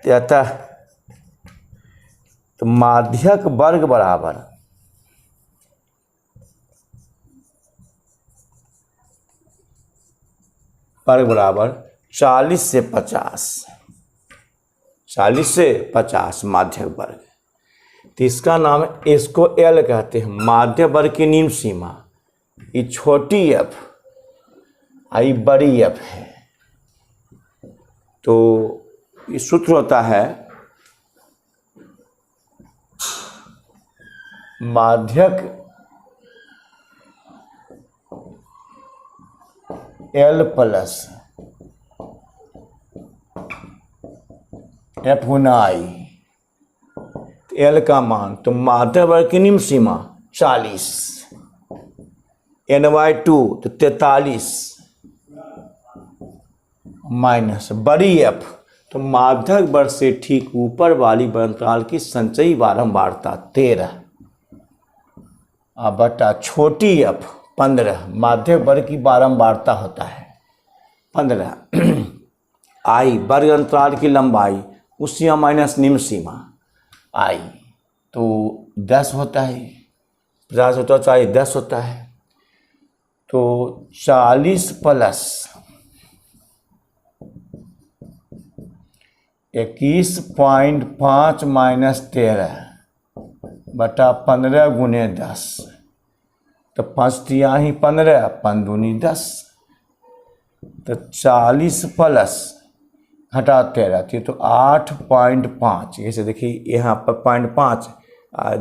अतः तो माध्यक वर्ग बराबर वर्ग बराबर 40 से 50, 40 से 50 माध्यक वर्ग। तो इसका नाम है, इसको एल कहते हैं, माध्य वर्ग की निम्न सीमा। ये छोटी एफ आई बड़ी एफ है। तो ये सूत्र होता है माध्यक एल प्लस एफ गुना आई। एल का मान तो माध्य वर्ग की निम्न सीमा 40, n/2 तो 43 माइनस बड़ी एफ तो माध्यक वर्ग से ठीक ऊपर वाली अंतराल की संचयी बारंबारता 13 बटा छोटी एफ 15 माध्यक वर्ग की बारंबारता होता है 15 आई वर्ग अंतराल की लंबाई उस सीमा माइनस निम्न सीमा आई तो 10 होता है। 50 होता चाहिए 10 होता है। तो 40 प्लस 21.5 माइनस 13 बटा 15 गुने 10 तो 5 तिया ही 15, 5 दूनी 10, तो 40 प्लस घटा 13 तो 8.5। ऐसे देखिए यहाँ पर 0.5,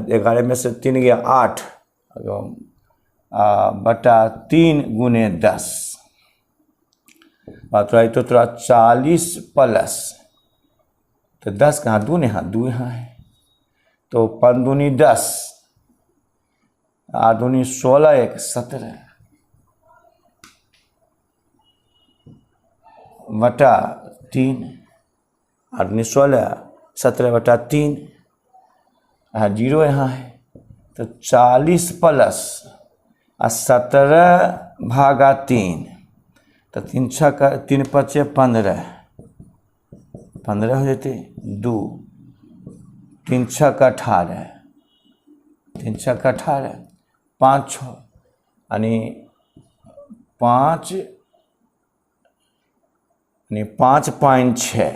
11 में से 3 गया 8 बटा 3 गुने 10, बात रही तो थोड़ा 40 प्लस, तो 10 कहाँ, 2 यहाँ, 2 यहाँ है, तो 5 दूनी 10, 8 दूनी 16, 1 17 बटा 3, 8 दूनी 16, 17 बटा 3, 0 यहाँ है, तो 40 प्लस 17 भागा 3, तो 3 6 3 5 15, 15 हो जाते 2, 3 6 18, 3 6 18, 5 6 यानी 5.6,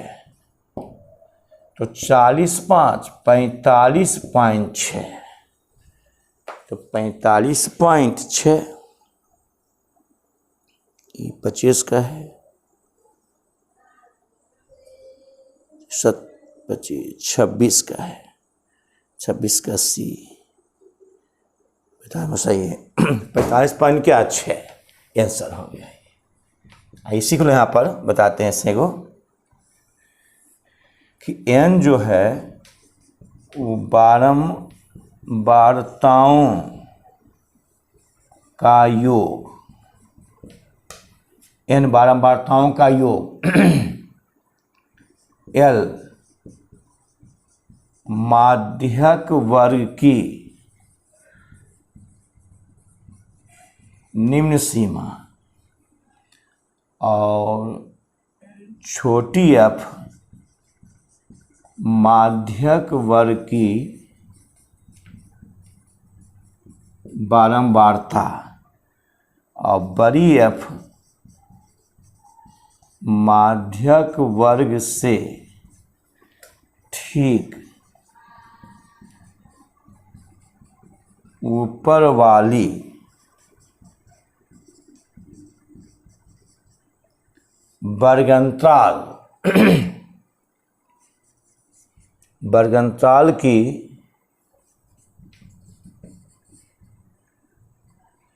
तो 40 5 45.6, तो 45.6 ये 25 का है, 26 का है, 26 का सी बता सही है। 45.6 आंसर हो गया। इसी को यहाँ पर बताते हैं इससे को कि n जो है वो बारंबारताओं का योग, n बारंबारताओं का योग, l माध्यक वर्ग की निम्न सीमा और छोटी f माध्यक वर्ग की बारंबारता और बड़ी f माध्यक वर्ग से ठीक ऊपर वाली वर्गंतराल की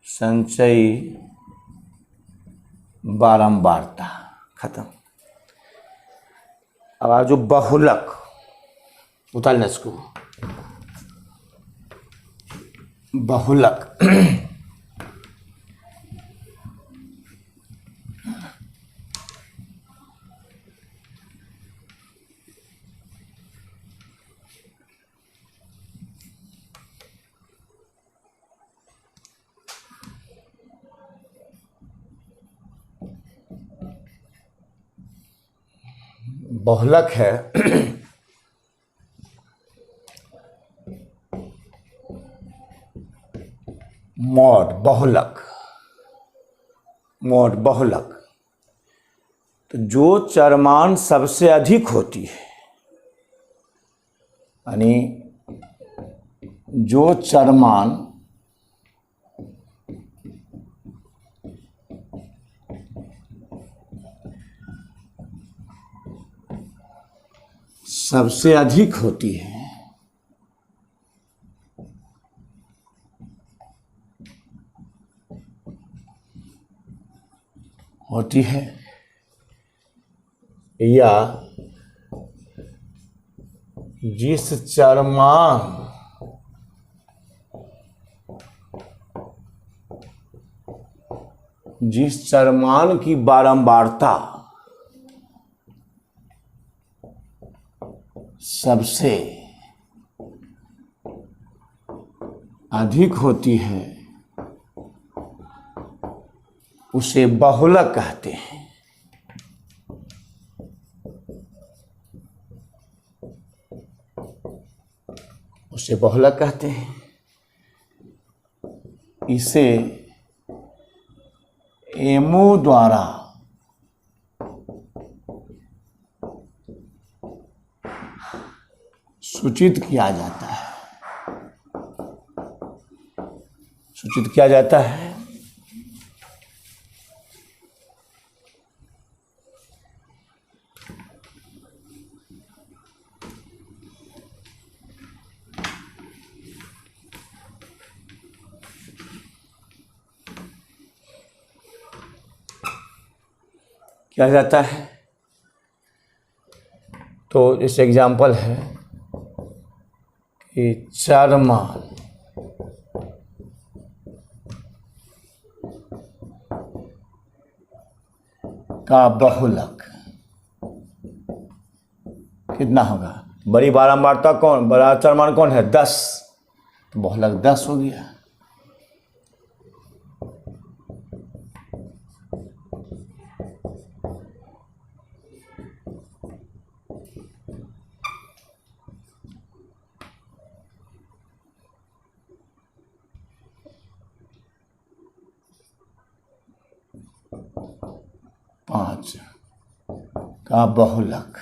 संचयी बारंबारता। खत्म। अब आज जो बहुलक उतारना इसको, बहुलक बहुलक है मॉड बहुलक, तो जो चरमान सबसे अधिक होती है, यानी जो चरमान सबसे अधिक होती है या जिस चरमान की बारंबारता सबसे अधिक होती है उसे बहुलक कहते हैं। उसे बहुलक कहते हैं। इसे एमओ द्वारा सूचित किया जाता है। सूचित किया जाता है। किया जाता है। तो इस एग्जाम्पल है कि चरमान का बहुलक कितना होगा? बड़ी बारंबारता कौन, बड़ा चरमान कौन है? 10, तो बहुलक 10 हो गया। पाँच का बहुलक,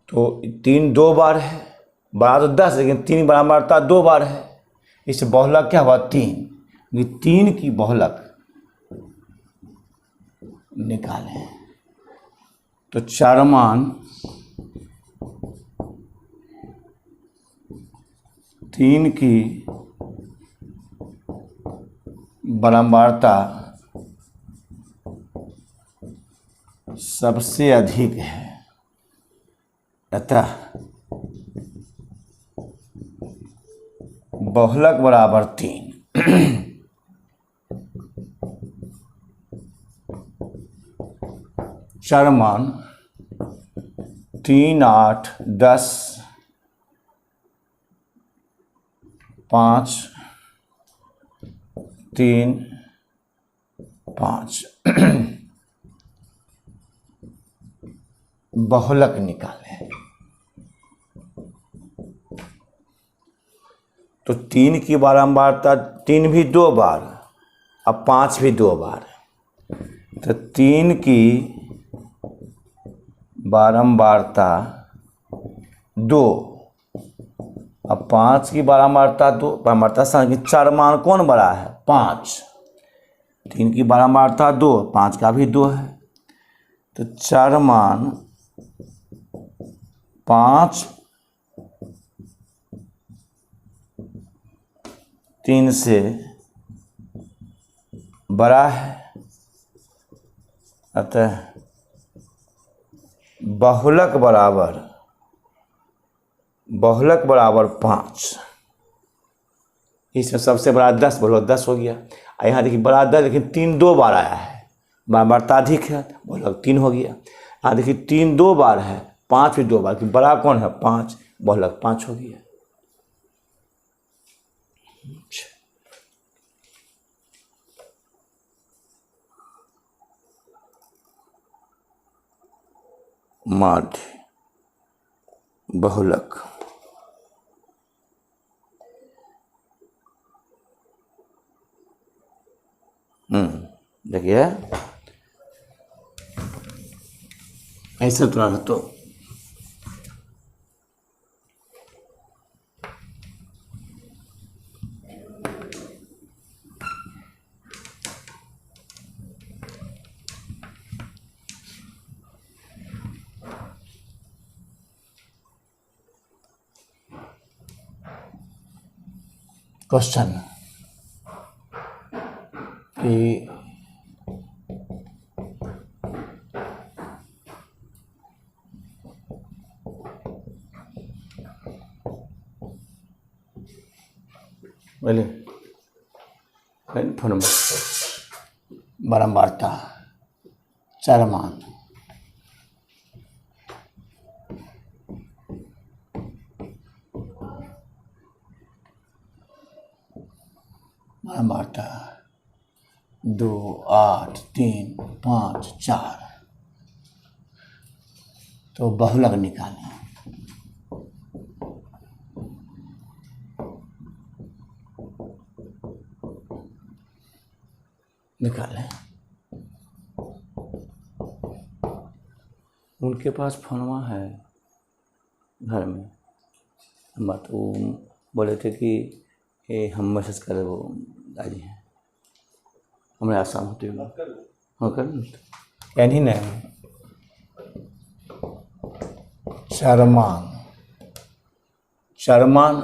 तो 3 2 बार है, बड़ा तो 10 लेकिन 3 बारंबारता 2 बार है, इससे बहुलक क्या हुआ? 3। ये 3 की बहुलक निकालें तो चरमान 3 की बारंबारता सबसे अधिक है, अतः बहुलक बराबर 3। चरमान 3 8 10 5 3 5 बहुलक निकालें तो 3 की बारंबारता 3 भी 2 बार, अब 5 भी 2 बार, तो 3 की बारंबारता 2, अब 5 की बारंबारता 2, बारंबारता संख्या चरमान कौन बड़ा है? 5। 3 की बारंबारता 2, 5 का भी 2 है, तो चरमान 5 3 से बड़ा है, अतः बहुलक बराबर 5। इसमें सबसे बड़ा 10, बहुलक 10 हो गया। यहाँ देखिए बड़ा 10 लेकिन 3 2 बार आया है, बारंबारता अधिक है, बहुलक 3 हो गया। यहाँ देखिए 3 2 बार है, 5 भी 2 बार, कि बड़ा कौन है? 5, बहुलक 5 हो गया। माध्य बहुलक देखिए ऐसे थोड़ा तो क्वेश्चन कि बोले फोन बारंबारता चरमान बारंबारता 2 8 3 5 4, तो बहुलक निकालें। निकालें, उनके पास फोनवा है घर में, मत वो बोले थे कि ये हम मैसेज करे वो दादी हैं हमारे आसाम होते हो कर यानी नहीं शर्मान शर्मान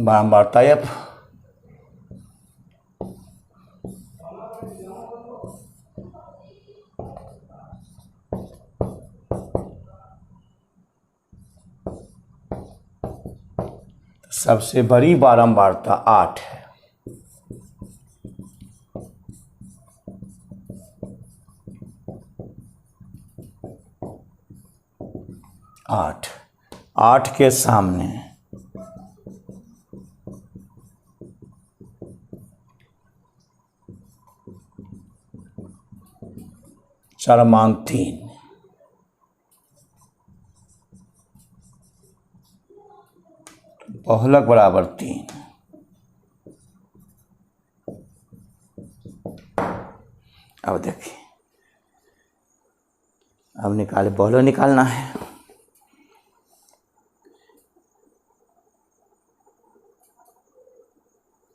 बारंबार टाइप सबसे बड़ी बारंबारता 8 है। आठ के सामने चरमान 3 बहुलक बराबर 3। अब देखिए अब निकाले बहुलक निकालना है।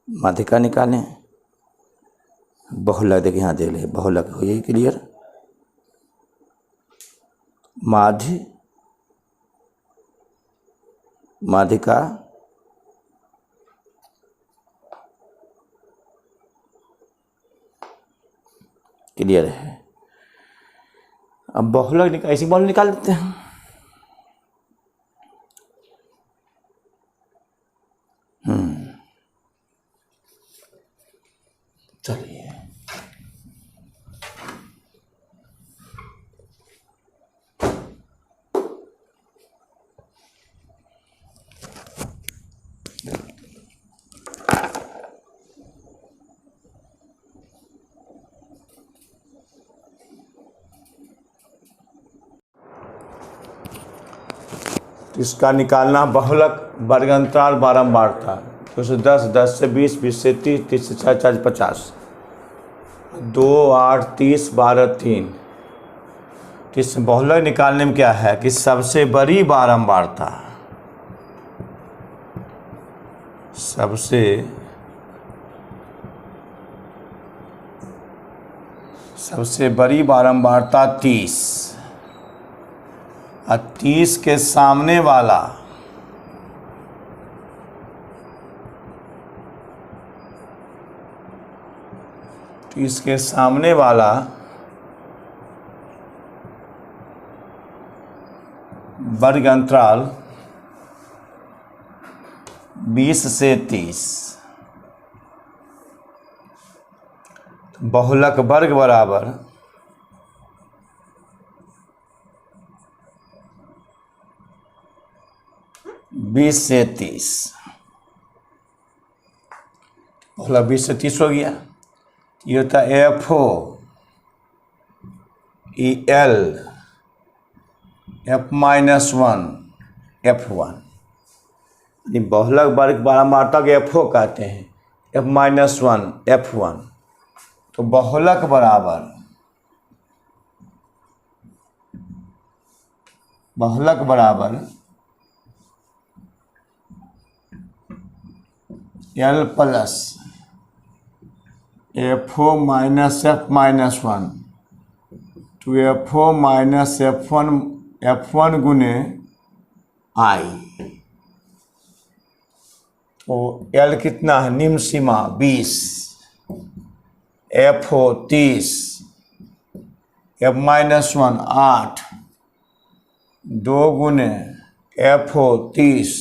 माध्यिका निकालें बहुलक देखिए यहाँ दे ले बहुलक हो यही क्लियर माध्यिका क्लियर है। अब बहुलक ऐसी बहुलक निकाल देते हैं। चलिए इसका निकालना बहुलक वर्ग अंतराल बारंबारता तो 10 10 से 20 20 से 30 30 से 40 50 2 8 30 12 3। इस बहुलक निकालने में क्या है कि सबसे बड़ी बारंबारता सबसे बड़ी बारंबारता 30 और 30 के सामने वाला वर्ग अंतराल 20 से 30 बहुलक वर्ग बराबर 20 से 30 बहुलक 20 से 30 हो गया। ये होता है FO EL F-1 F1 बहुलक वर्ग बारंबारता के FO कहते हैं F-1 F1 तो बहुलक बराबर L plus FO minus F-1 to FO minus F1 गुने I तो L कितना है निम्न सीमा 20 FO 30 F-1 8 2 गुने FO 30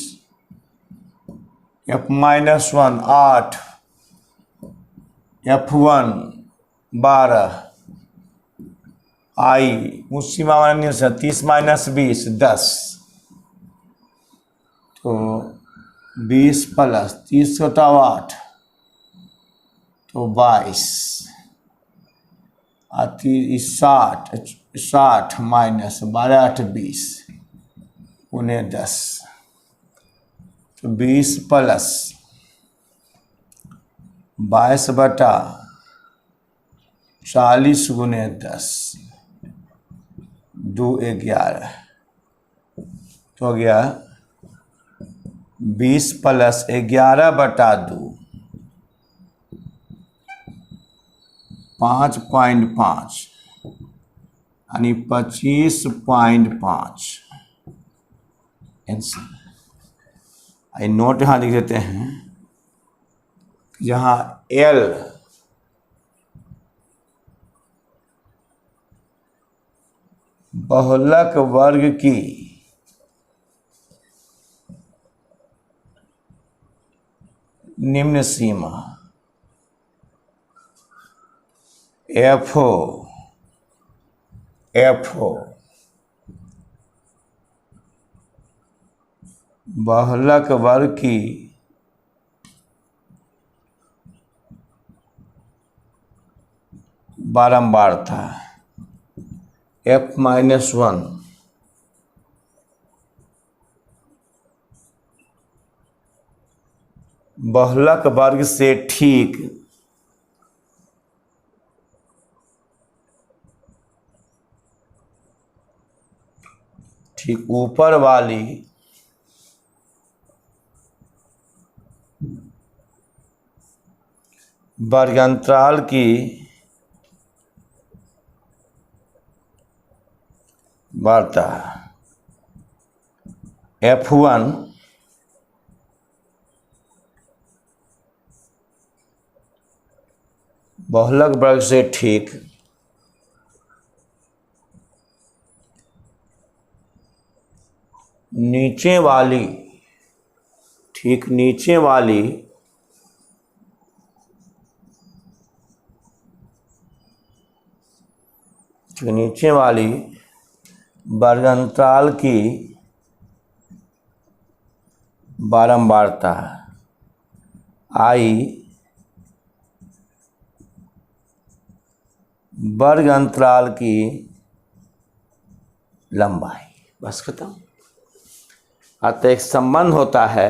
F-1 8 F1 12 I उस सीमा वाला से 30 माइनस 20 10 तो 20 प्लस 30 होता 8 तो 22 आती 60 माइनस 12 8 20 उन्हें 10 तो 20 प्लस 22 बटा 40 गुने 10, 2 11, तो हो गया 20 प्लस 11/2, 5.5 यानी 25.5 आंसर। आई नोट यहाँ लिख देते हैं, जहाँ एल बहुलक वर्ग की निम्न सीमा एफओ बहुलक वर्ग की बारंबारता F-1 बहुलक वर्ग से ठीक ऊपर वाली वर्गांतराल की वार्ता F1 बहुलक वर्ग से ठीक नीचे वाली वर्गांतराल की बारंबारता आई वर्ग अंतराल की लंबाई। बस खत्म। अतः एक संबंध होता है,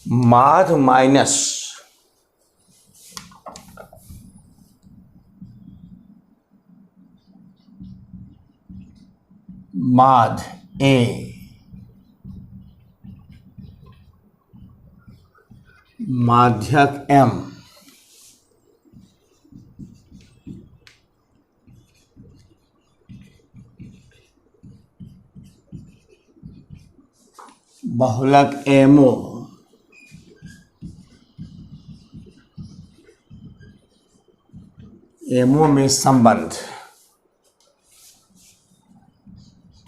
माध्य माइनस माध्य ए माध्यक एम बहुलक एमओ में संबंध,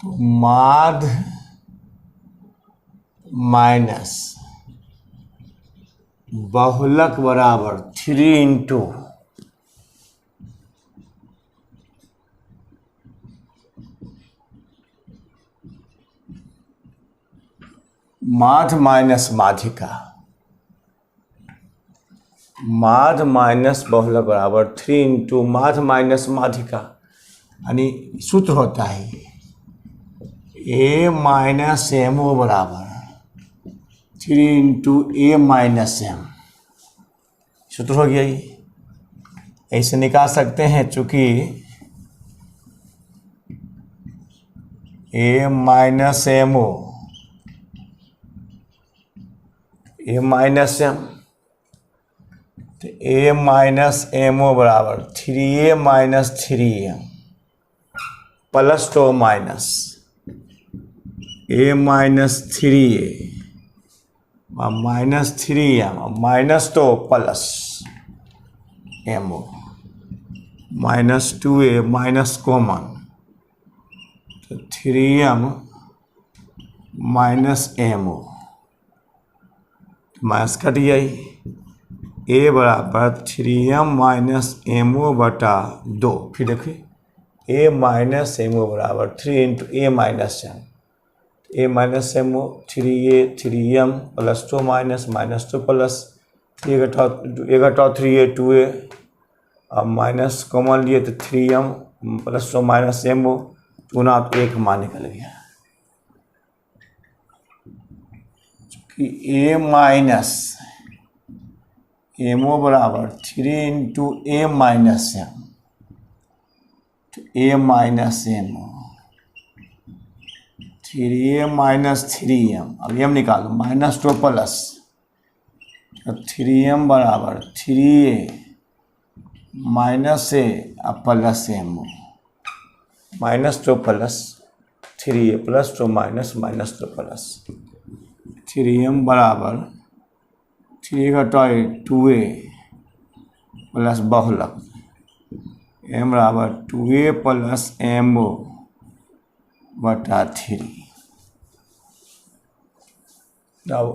तो माध्य माइनस बहुलक बराबर 3 इंटू माध्य माइनस माध्यिका, माध्य माइनस बहुलक बराबर 3 इंटू माध्य माइनस माध्यिका, यानी सूत्र होता है ए माइनस एम ओ बराबर 3 इंटू ए माइनस एम। सूत्र हो गया ये। ऐसे निकाल सकते हैं, चूंकि A minus M O A minus M, तो ए माइनस एम ओ बराबर 3a माइनस 3m प्लस तो minus A minus 3a minus 3m minus तो plus M O minus 2a minus common, तो 3m minus M O minus cut गई, A बराबर 3m-mo/2। फिर देखिए a minus mo बराबर 3 into a minus m। a minus mo 3a 3m plus 2 minus minus 2 plus 3 घटाओ 3a 2a। अब minus common लिए तो 3m प्लस 2 माइनस mo 2 ना तो 1 मान निकल गया कि a माइनस mo बराबर 3 इंटू a माइनस m। तो a minus mo 3a minus 3m। अब m निकालो माइनस 2 प्लस तो 3m बराबर 3a माइनस a अब plus mo minus 2 plus 3a plus 2 minus minus 2 plus 3m बराबर 3 घटाए 2a प्लस बहुलक m बराबर 2a प्लस mo बटा 3। अब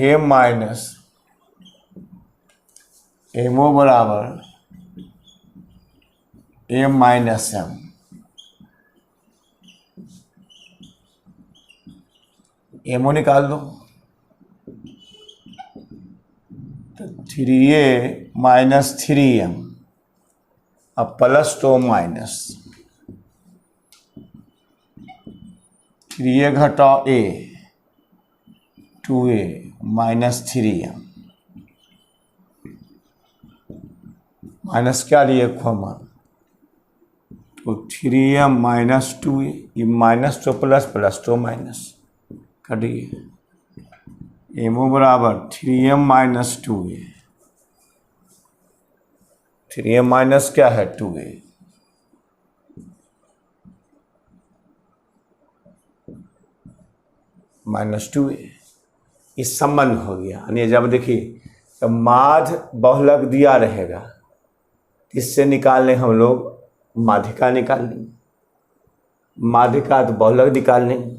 a माइनस mo बराबर a माइनस m। mo निकाल दो तो 3a माइनस 3m अब प्लस 2 माइनस 3a घटाओ a 2a minus 3m minus क्या लिए कॉमन तो 3m माइनस 2a ये माइनस 2 प्लस प्लस 2 माइनस कटिए mo बराबर 3m minus 2a 3m minus क्या है 2a माइनस 2a इस संबंध हो गया। यानी जब देखिए तो माध्य बहुलक दिया रहेगा इससे निकालने हम लोग माध्यिका निकाल लेंगे माध्यिका तो बहुलक निकाल लेंगे।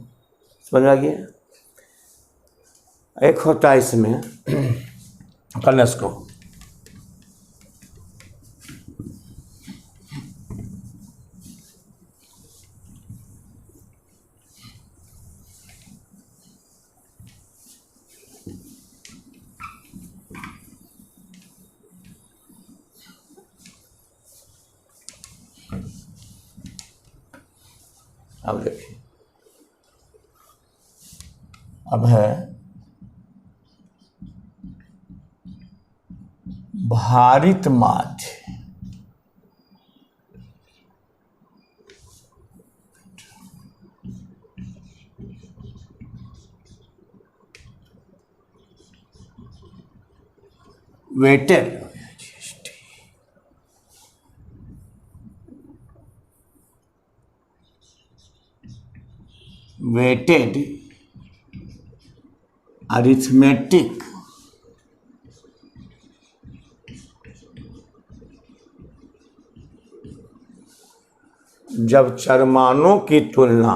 समझ में आ गया। एक होता है इसमें कनस को अब देखिए अब है भारित माध्य वेटेड वेटेड अरिथमेटिक जब चरमानों की तुलना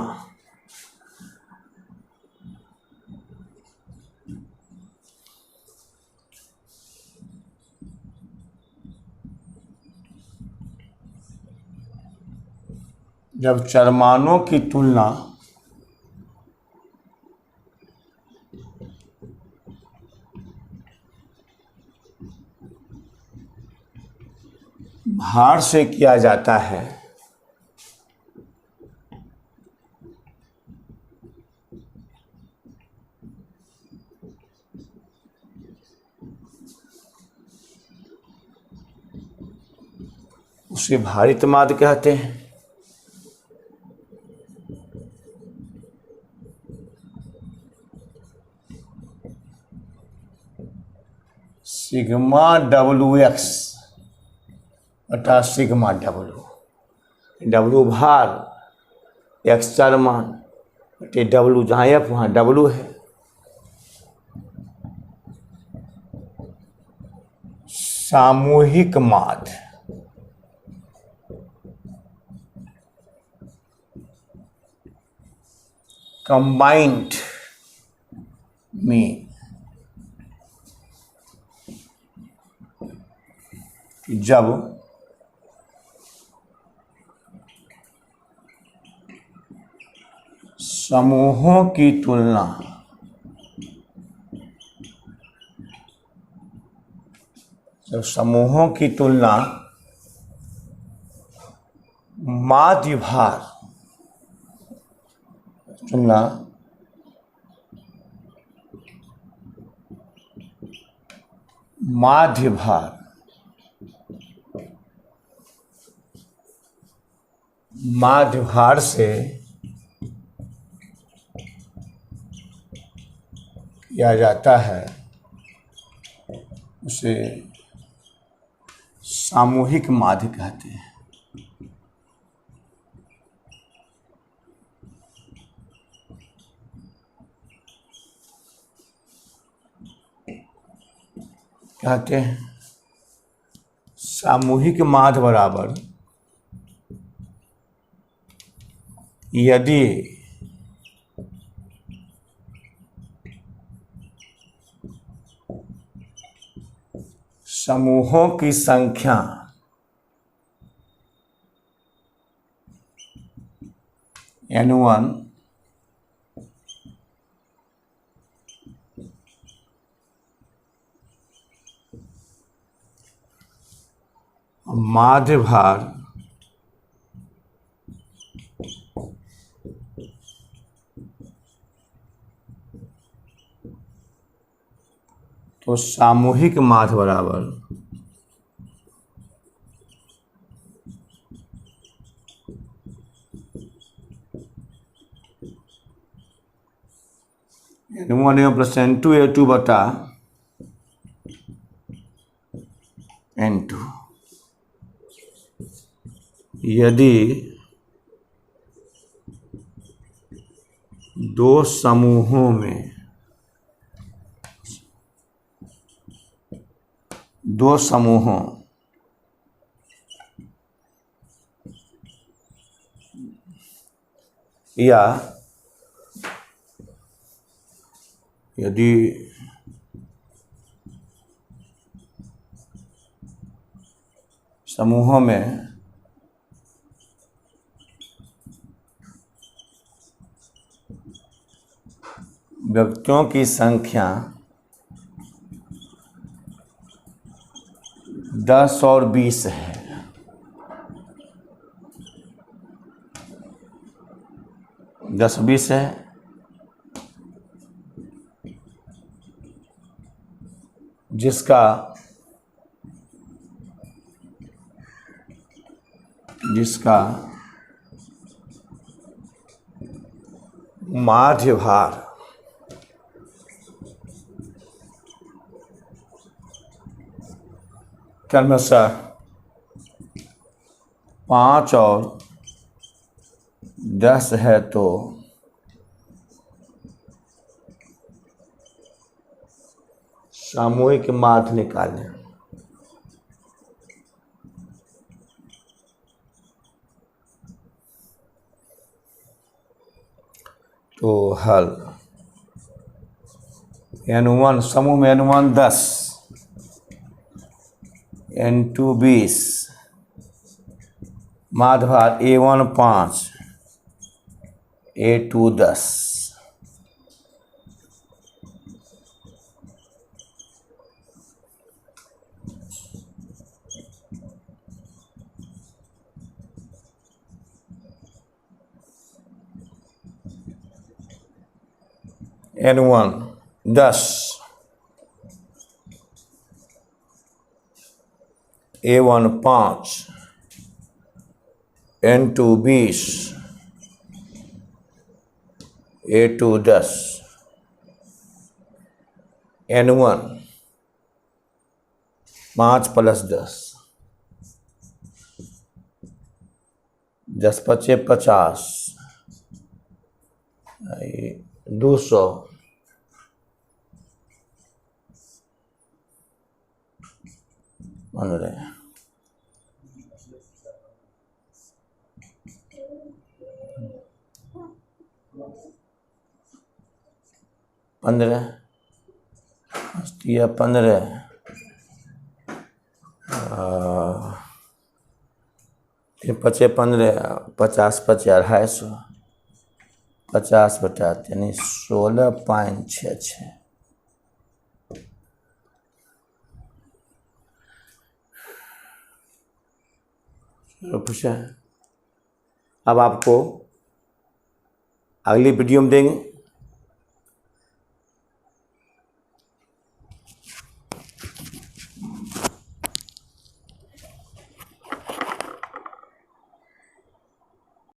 जब चरमानों की तुलना भार से किया जाता है उसे भारित माध्य कहते हैं। सिग्मा WX बटा सिग्मा W भार x चरमान बटे W जहाँ F वहाँ W है। सामूहिक माध्य कंबाइंड में जब समूहों की तुलना माध्य भार माध्य भार से किया जाता है, उसे सामूहिक माध्य कहते हैं। सामूहिक माध्य बराबर यदि समूहों की संख्या N1 माध्य भार तो सामूहिक माध्य बराबर N1 प्लस N2 A2 बटा N2। यदि दो समूहों या यदि समूहों में व्यक्तियों की संख्या 10 और 20 है, जिसका माध्य भार क्रमशः 5 और 10 है, तो सामूहिक माध्य निकालें। तो हल N1 समूह में N1 10, N2 20, माध्य भार A1 5, A2 10। N1 10, A1 5, N2 20, A2 10। N1 5 + 10, 10 × 5 = 50, 200, 15, 15, 3×5 = 15, 50 × 250, 50/3 यानी 16.66। पूछा। अब आपको अगली वीडियो में देंगे।